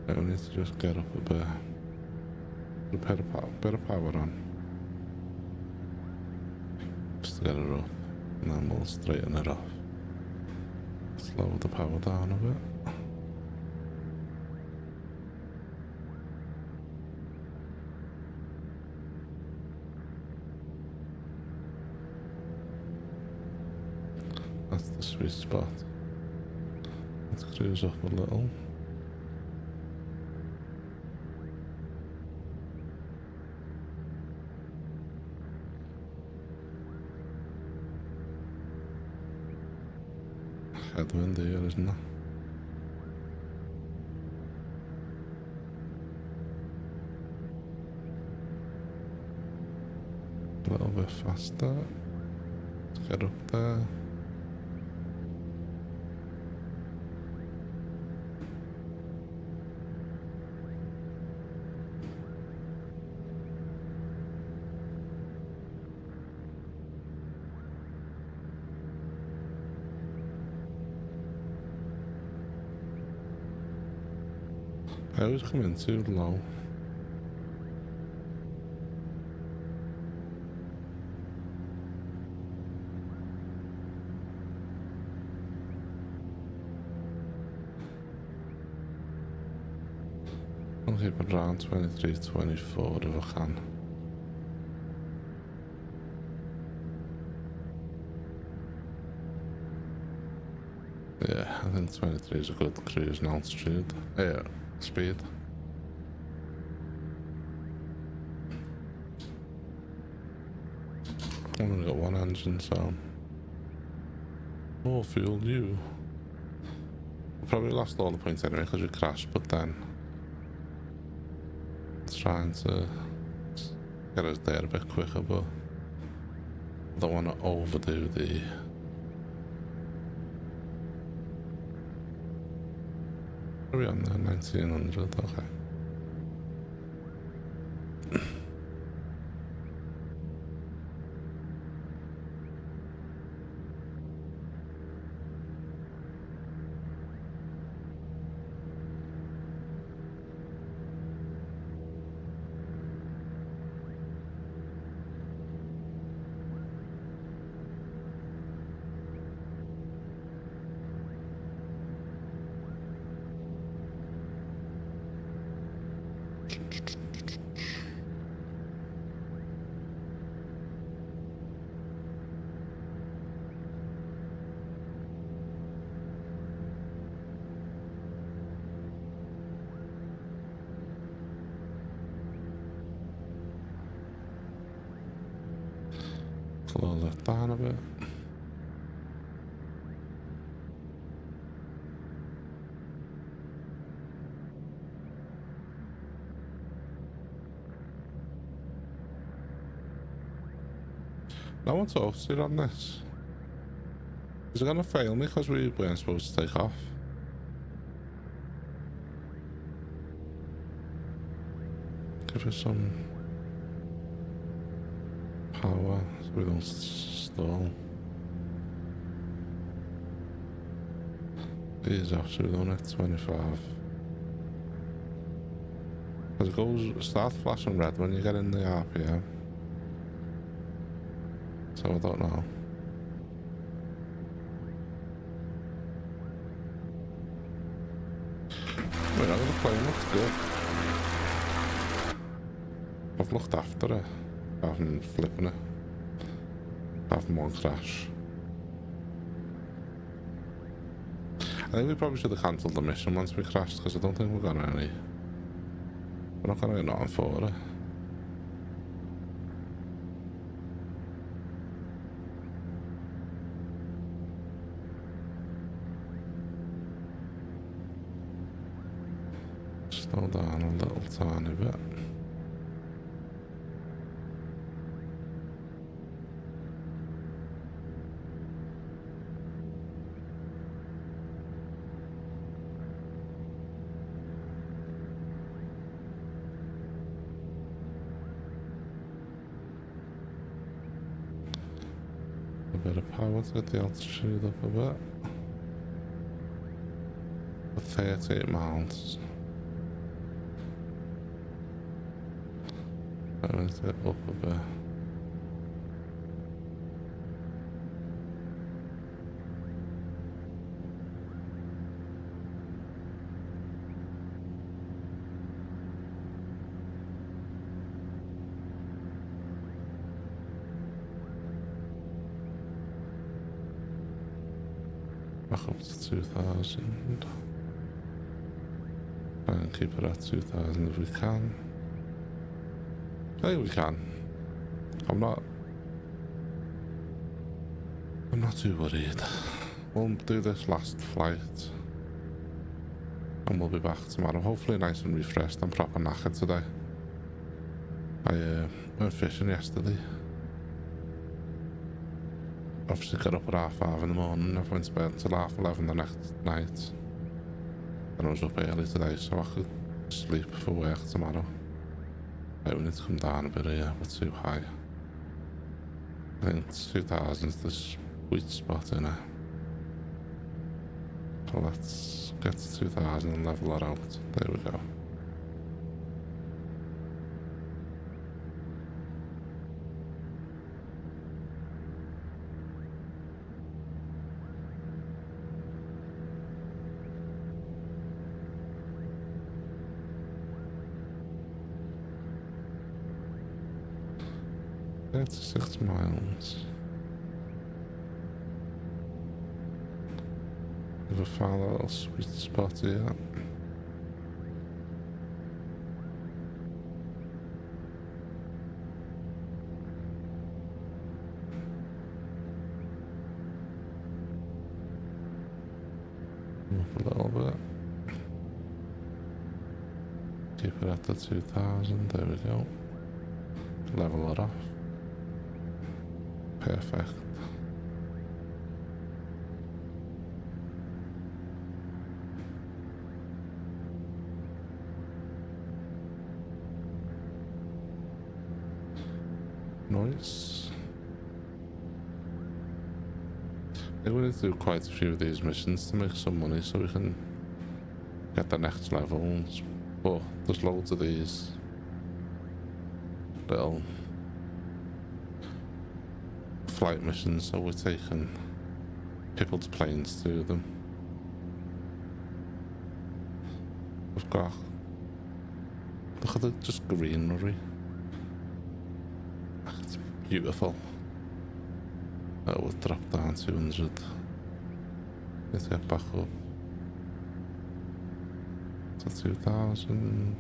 I need to just get up a bit, bit of power on, just to get it up. And then we'll straighten it off. Slow the power down a bit. That's the sweet spot. Let's cruise up a little. Headwind here, isn't it? A little bit faster. Let's get up there. I always come in too low. I'll keep it around 23, 24 if I can. Yeah, I think 23 is a good cruising altitude. Yeah, speed. I've only got one engine, so more fuel you. We'll probably lost all the points anyway because we crashed, but then trying to get us there a bit quicker, but I don't want to overdo Are we on there? 1900, okay. Slow that down a bit. No one talks to you on this. Is it gonna fail me because we weren't supposed to take off? Give us some power so we don't stall. Ease off so we don't hit 25. Because it goes, starts flashing red when you get in the RPM. So I don't know. Wait, I got the plane looks good. I've looked after it. I haven't flipping it. I haven't one crash. I think we probably should have cancelled the mission once we crashed because I don't think we're gonna any. We're not gonna get nothing for it. Slow down a little tiny bit. A bit of power to get the altitude up a bit. For 38 miles. Raise it up a bit. Back up to 2000. Try and keep it at 2000 if we can. I think we can. I'm not too worried. We'll do this last flight and we'll be back tomorrow. Hopefully nice and refreshed and proper knackered today. I went fishing yesterday. Obviously got up at 5:30 in the morning. Never went to bed till 11:30 the next night. And I was up early today so I could sleep for work tomorrow. Right, we need to come down a bit here, we're too high. I think 2000's the sweet spot in it. So let's get to 2000 and level that out. There we go. That's 6 miles. We've found a little sweet spot here. Up a little bit. Keep it at the 2000, there we go. Level it off. Perfect. Nice. I think we need to do quite a few of these missions to make some money so we can get the next levels. But there's loads of these little flight missions, so we're taking people's planes to them. We've got, look at the just greenery. It's beautiful. Oh, we'll drop down 200. Let's get back up to 2000.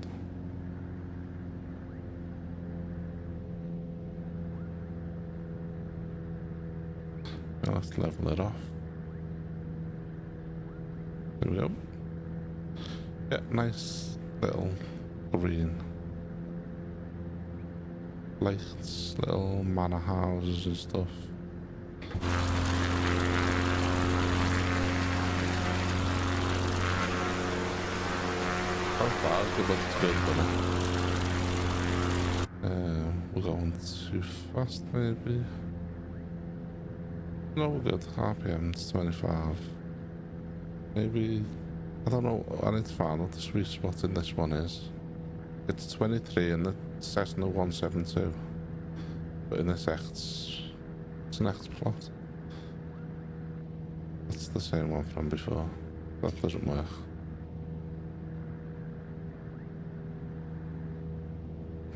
Now let's level it off. There we go. Yeah, nice little green lights, little manor houses and stuff. How far is good, but it's good, but we're going too fast maybe. No, we're good. RPM's 25. Maybe, I don't know, I need to find what the sweet spot in this one is. It's 23 in the Cessna 172, but in this it's an X plot. It's the same one from before. That doesn't work.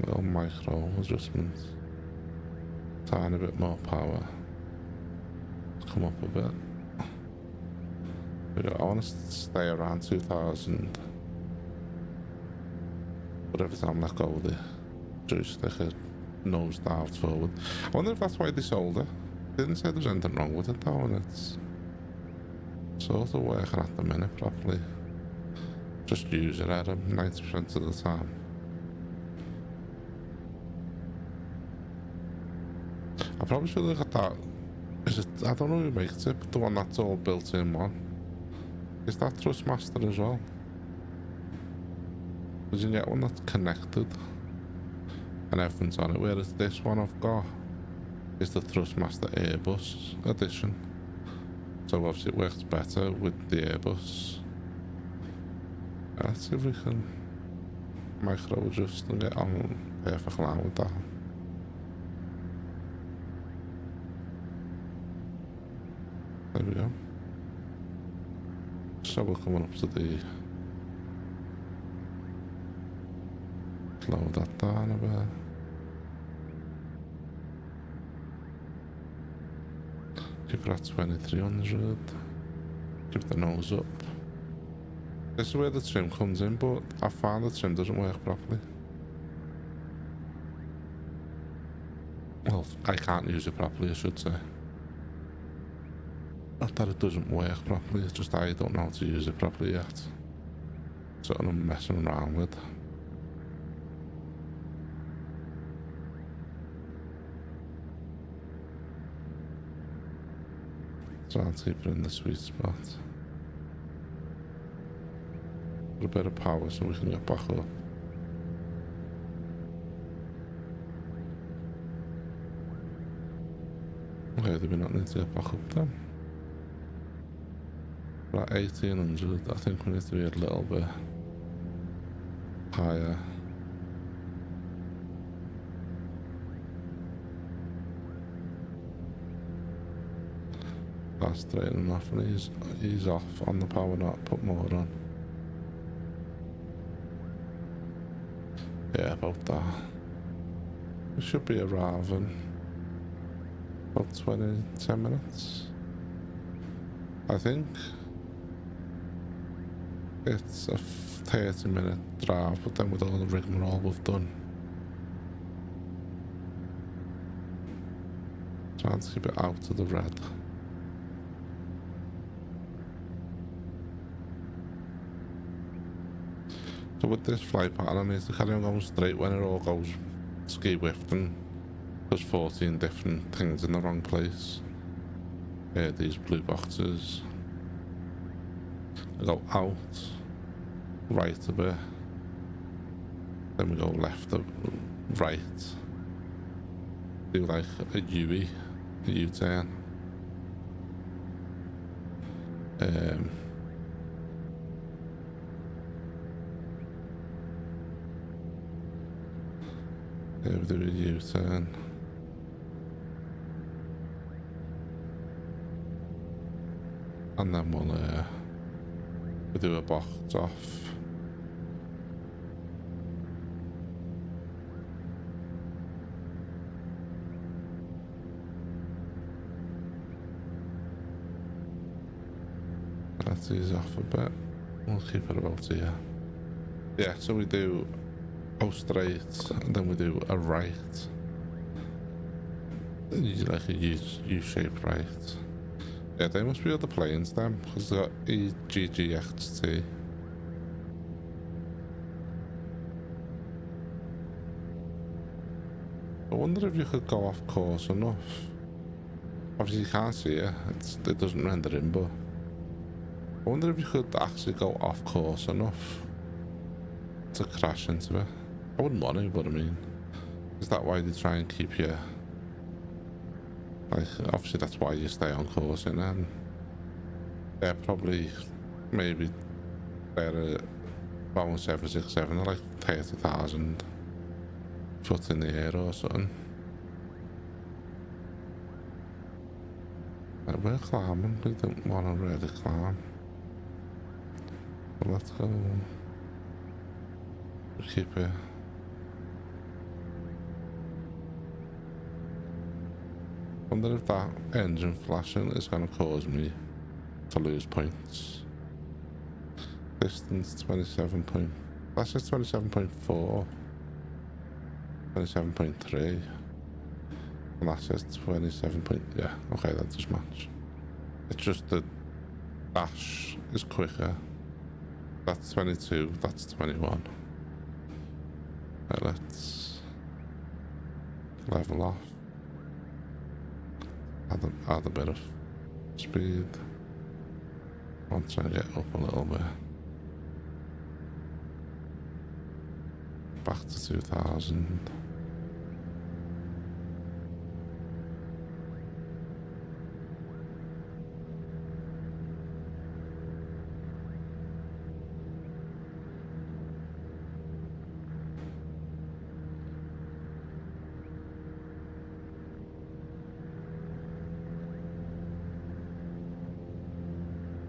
Little micro adjustments. Tiny bit more power. Come up a bit. I want to stay around 2000. But every time I let go of the joystick, it nosedived forward. I wonder if that's why they sold it. They didn't say there's anything wrong with it though, and it's sort of working at the minute properly. Just use it at 90% of the time. I probably should look at that. Is it, I don't know who makes it, but the one that's all built in one. Is that Thrustmaster as well? Because you get one that's connected and everything's on it, whereas this one I've got is the Thrustmaster Airbus edition. So obviously it works better with the Airbus. Let's see if we can micro adjust and get on perfect line with that. There we go. So we're coming up to the... Slow that down a bit. Keep it at 2300. Keep the nose up. This is where the trim comes in, but I found the trim doesn't work properly. Well, I can't use it properly, I should say. Not that it doesn't work properly, it's just I don't know how to use it properly yet. Something I'm messing around with. So I'll keep it in the sweet spot. Put a bit of power so we can get back up. Okay, do we not need to get back up then? At 1800, I think we need to be a little bit higher. That's straight enough, and he's off on the power, not put more on. Yeah, about that. We should be arriving about 10 minutes. I think it's a 30-minute drive, but then with all the rigmarole we've done, trying to keep it out of the red. So with this flight pattern, I need to carry on going straight when it all goes ski-whiffed, and there's 14 different things in the wrong place. These blue boxes. I go out, right a bit, then we go left, right. do like a U-turn. We'll do a U-turn. And then we'll do a box off. Let's ease off a bit. We'll keep it about here. Yeah, so we do go straight, and then we do a right. Like a U-shaped right. Yeah, they must be other planes then, because they got EGGXT. I wonder if you could go off course enough. Obviously you can't see it, it doesn't render in, but I wonder if you could actually go off course enough to crash into it. I wouldn't want to, but I mean, is that why they try and keep you, like, obviously that's why you stay on course, and they're probably, maybe they're a Boeing 767, they're like 30,000 foot in the air or something. Like, we're climbing, we don't want to really climb. But let's go. We'll keep it. Wonder if that engine flashing is going to cause me to lose points. Distance 27 point. That's just 27.4. 27.3. And that's just 27 point. Yeah, okay, that does match. It's just the dash is quicker. That's 22, that's 21. Right, let's level off. Add a bit of speed. I'll try and get up a little bit. Back to 2000.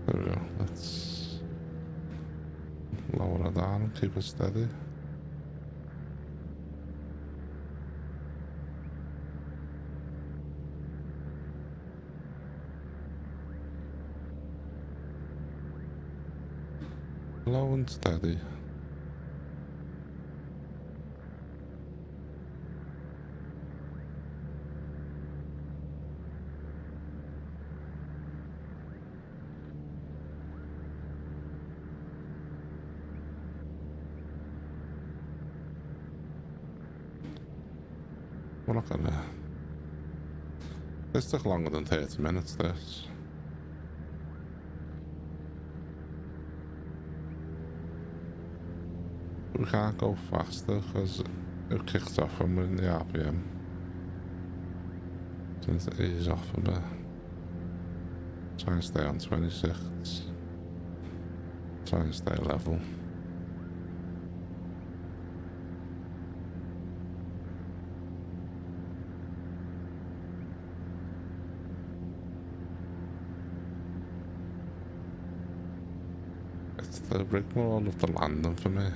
There we go, let's lower it down and keep it steady. Low and steady. We're not gonna... This took longer than 30 minutes, this. We can't go faster because it kicks off when we're in the RPM. So let's ease off a bit. Try and stay on 26. Try and stay level. It's the rigmarole of the landing for me.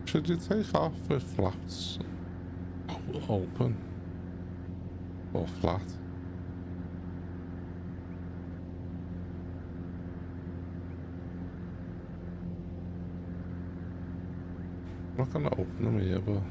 Should you take off with flaps open or flat? I'm not gonna open them here, but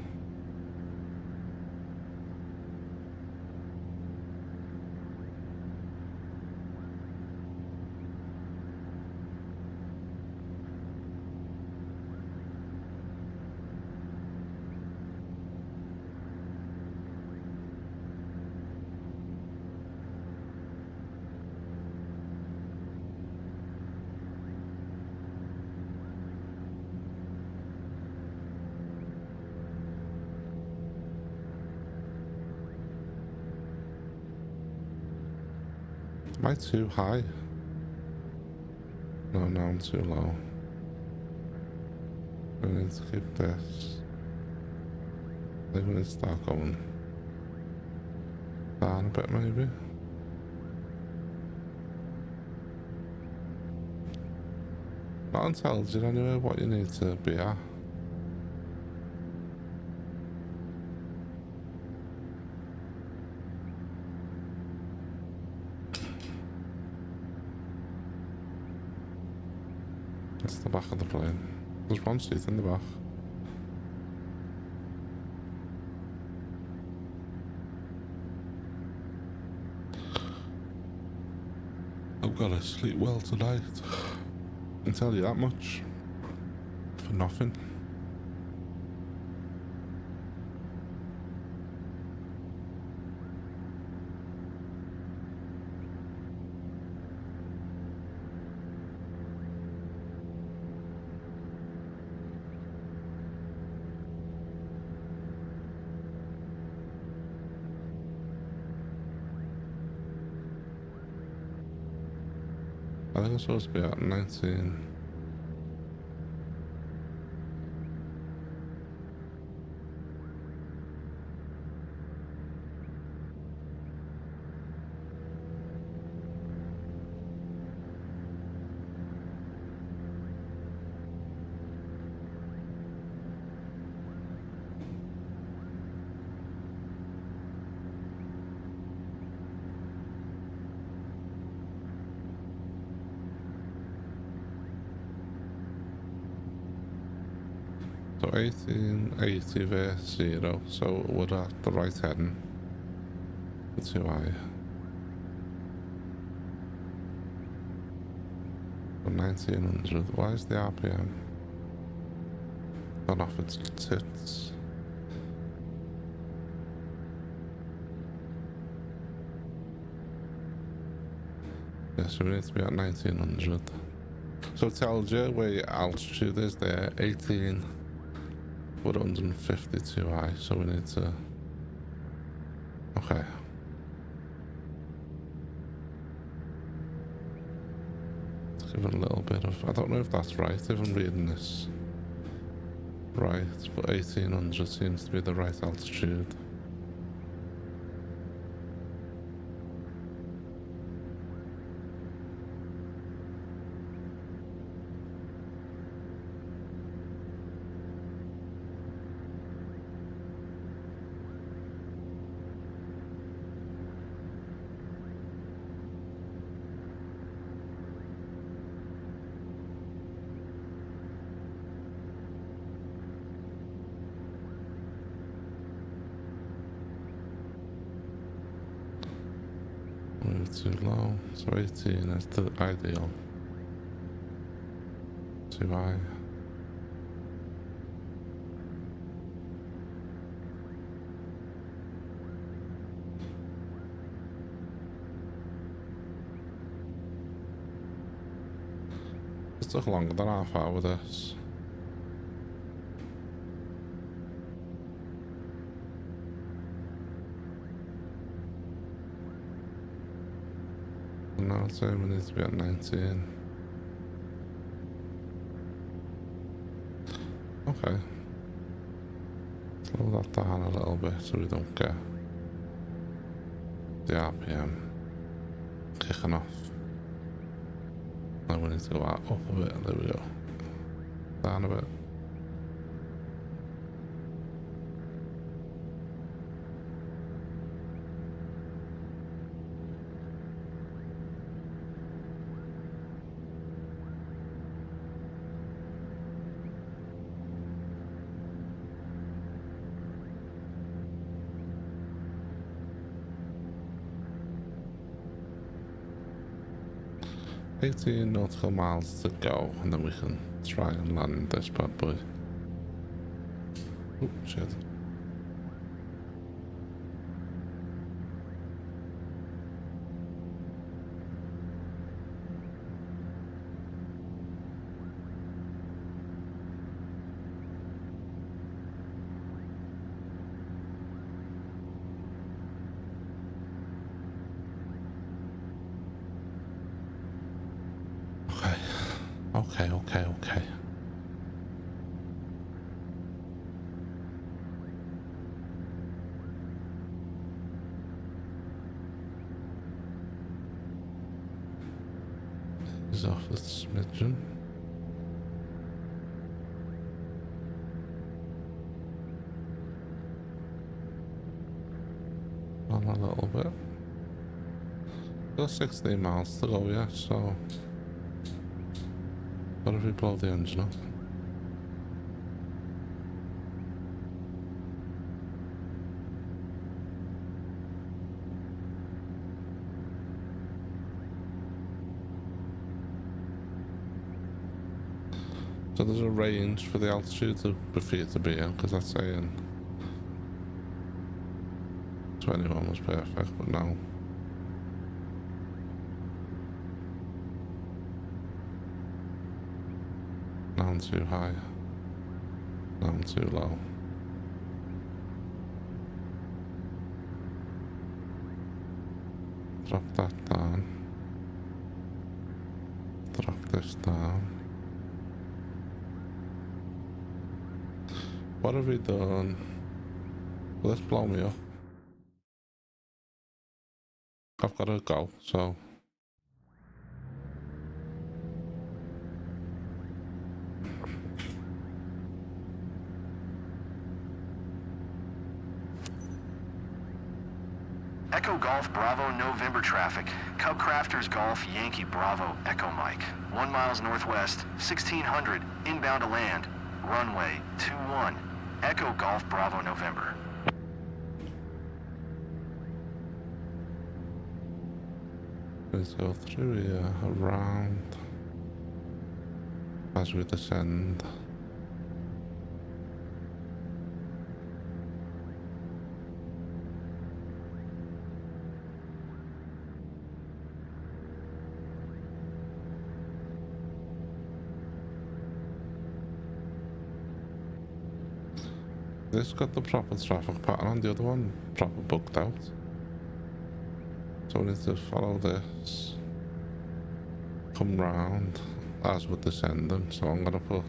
Am I too high? No, no, I'm too low. I need to keep this. I think we need to start going down a bit, maybe. Not tells you anyway what you need to be at. That's the back of the plane. There's one seat in the back. I've got to sleep well tonight. I can tell you that much. For nothing. I think I'm supposed to be at 19. So 1880 verse 0, so we're at the right heading. It's too high. So 1900, why is the RPM gone off its tits? Yeah, so we need to be at 1900. So it tells you where your altitude is there, 18. We're 150 too high, so we need to... Okay. Let's give it a little bit of... I don't know if that's right, if I'm reading this right, but 1800 seems to be the right altitude. Too low, so 18 is the ideal. Too high. It took longer than half hour with this. Now it's saying we need to be at 19. Okay. Slow that down a little bit so we don't get the RPM kicking off. Now we need to go up a bit, there we go. Down a bit. $18 nautical miles to go, and then we can try and land this bad boy. Oh, shit. Okay. He's off the smidgen. On a little bit. Got 16 miles to go, yeah, so what if we blow the engine up? So there's a range for the altitude for you to be in, because that's saying 21 was perfect, but no. Now I'm too high. Now I'm too low. Drop that down. Drop this down. What have we done? Well, let's blow me up. I've got to go, so. Echo Golf Bravo November traffic. Cub Crafters Golf Yankee Bravo Echo Mike. 1 miles northwest, 1600, inbound to land. Runway 21. Echo Golf Bravo November. Let's go through here, around, as we descend. This got the proper traffic pattern on, the other one proper bugged out. So we need to follow this, come round as we're descending, so I'm gonna put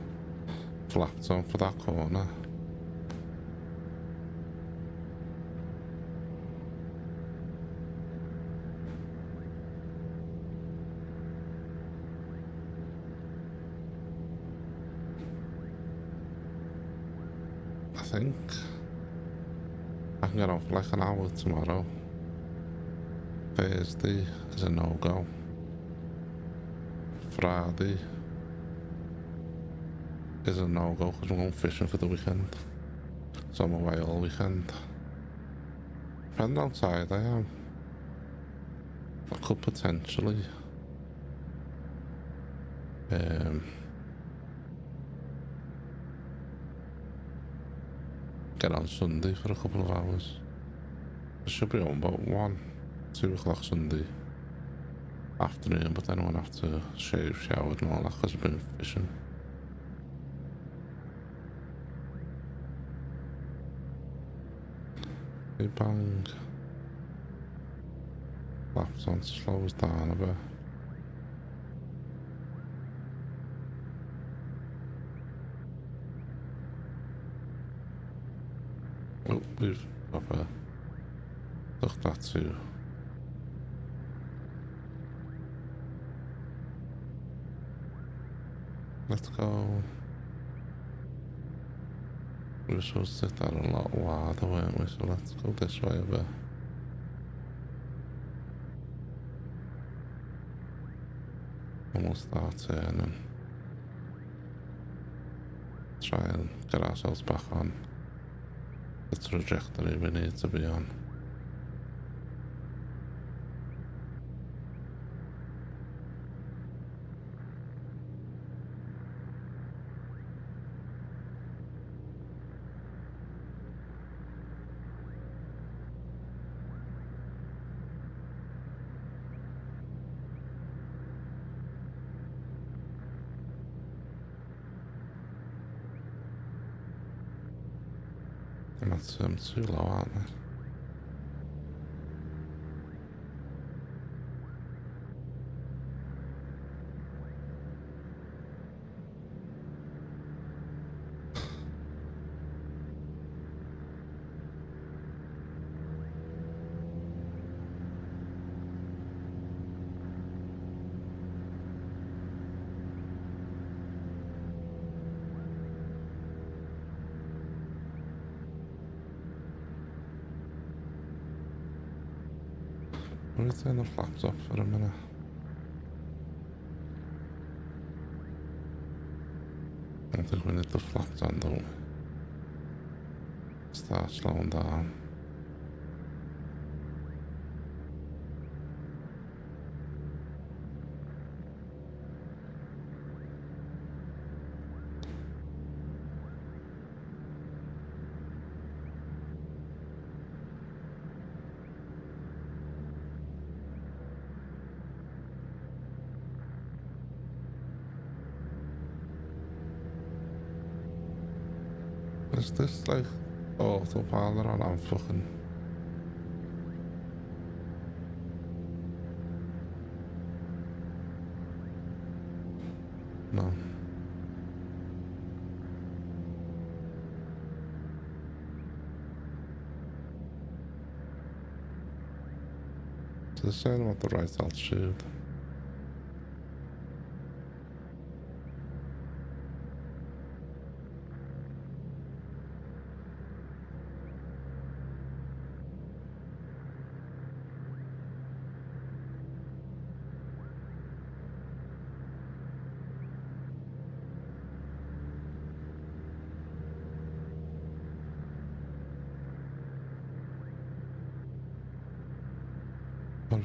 flaps on for that corner. I think I can get off like an hour tomorrow. Thursday is a no-go. Friday is a no-go because we're going fishing for the weekend. So I'm away all weekend. Depending how tired I am, I could potentially get on Sunday for a couple of hours. I should be home about 2 o'clock Sunday afternoon, but then I won't have to shave, shower and all that because I've been fishing. We bang. Flaps on, slows down a bit. Oh, we've proper took that too. Let's go. We were supposed to sit there a lot wider, weren't we? So let's go this way a bit. And we'll start turning. Try and get ourselves back on the trajectory we need to be on. And that's too low, aren't they? Let me turn the flaps off for a minute. I think we need the flaps on, don't we? Start slowing down. Is this like autopilot on? I'm fucking. No. So they're saying about the right altitude.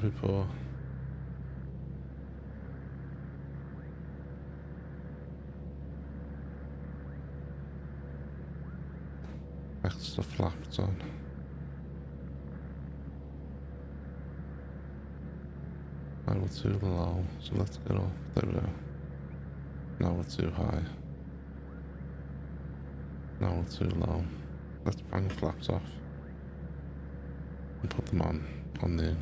Before extra flaps on. I was too low, so let's get off. There we go. Now we're too high. Now we're too low. Let's bang the flaps off and put them on the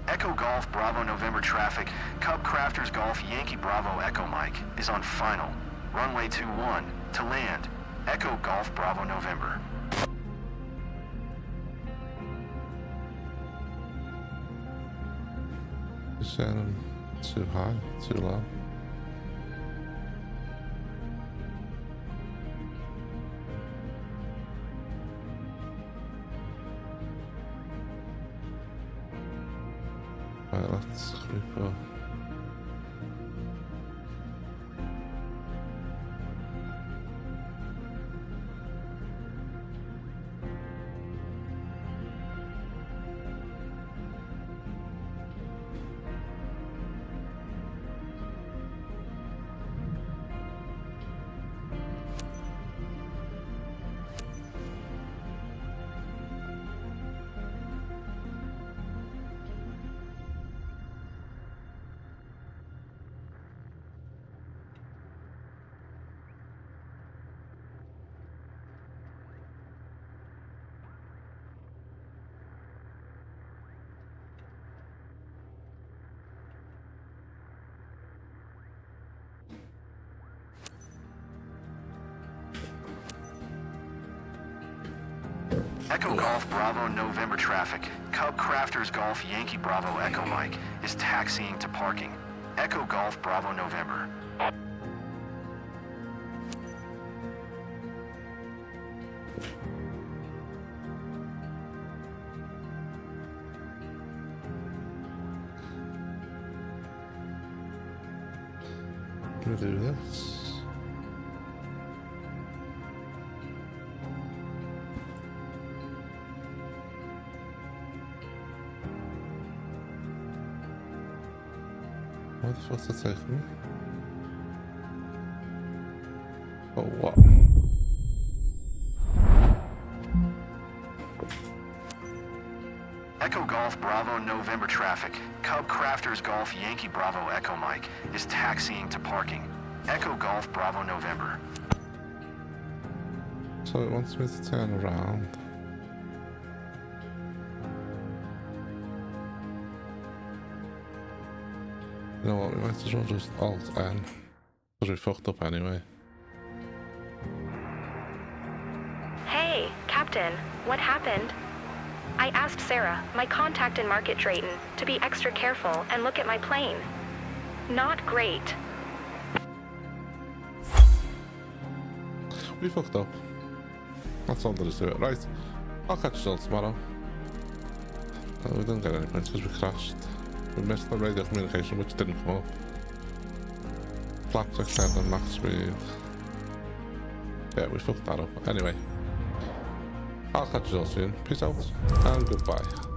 Echo Golf Bravo November traffic. Cub Crafters Golf Yankee Bravo Echo Mike is on final. Runway 21 to land. Echo Golf Bravo November. You saying I'm too high, too low? Right, let's repo. Echo Golf Bravo November traffic. Cub Crafters Golf Yankee Bravo Echo Mike is taxiing to parking. Echo Golf Bravo November. Gonna do this. Where the fuck's it taking me? Oh, what? Echo Golf Bravo November traffic. Cub Crafters Golf Yankee Bravo Echo Mike is taxiing to parking. Echo Golf Bravo November. So it wants me to turn around. You know what, we might as well just Alt-N, because we fucked up anyway. Hey, Captain, what happened? I asked Sarah, my contact in Market Drayton, to be extra careful and look at my plane. Not great. We fucked up. That's all there is to it. Right, I'll catch you all tomorrow. We didn't get any points because we crashed. We missed the radio communication, which didn't come up. Flaps extended max speed. Yeah, we fucked that up. Anyway, I'll catch you all soon. Peace out and goodbye.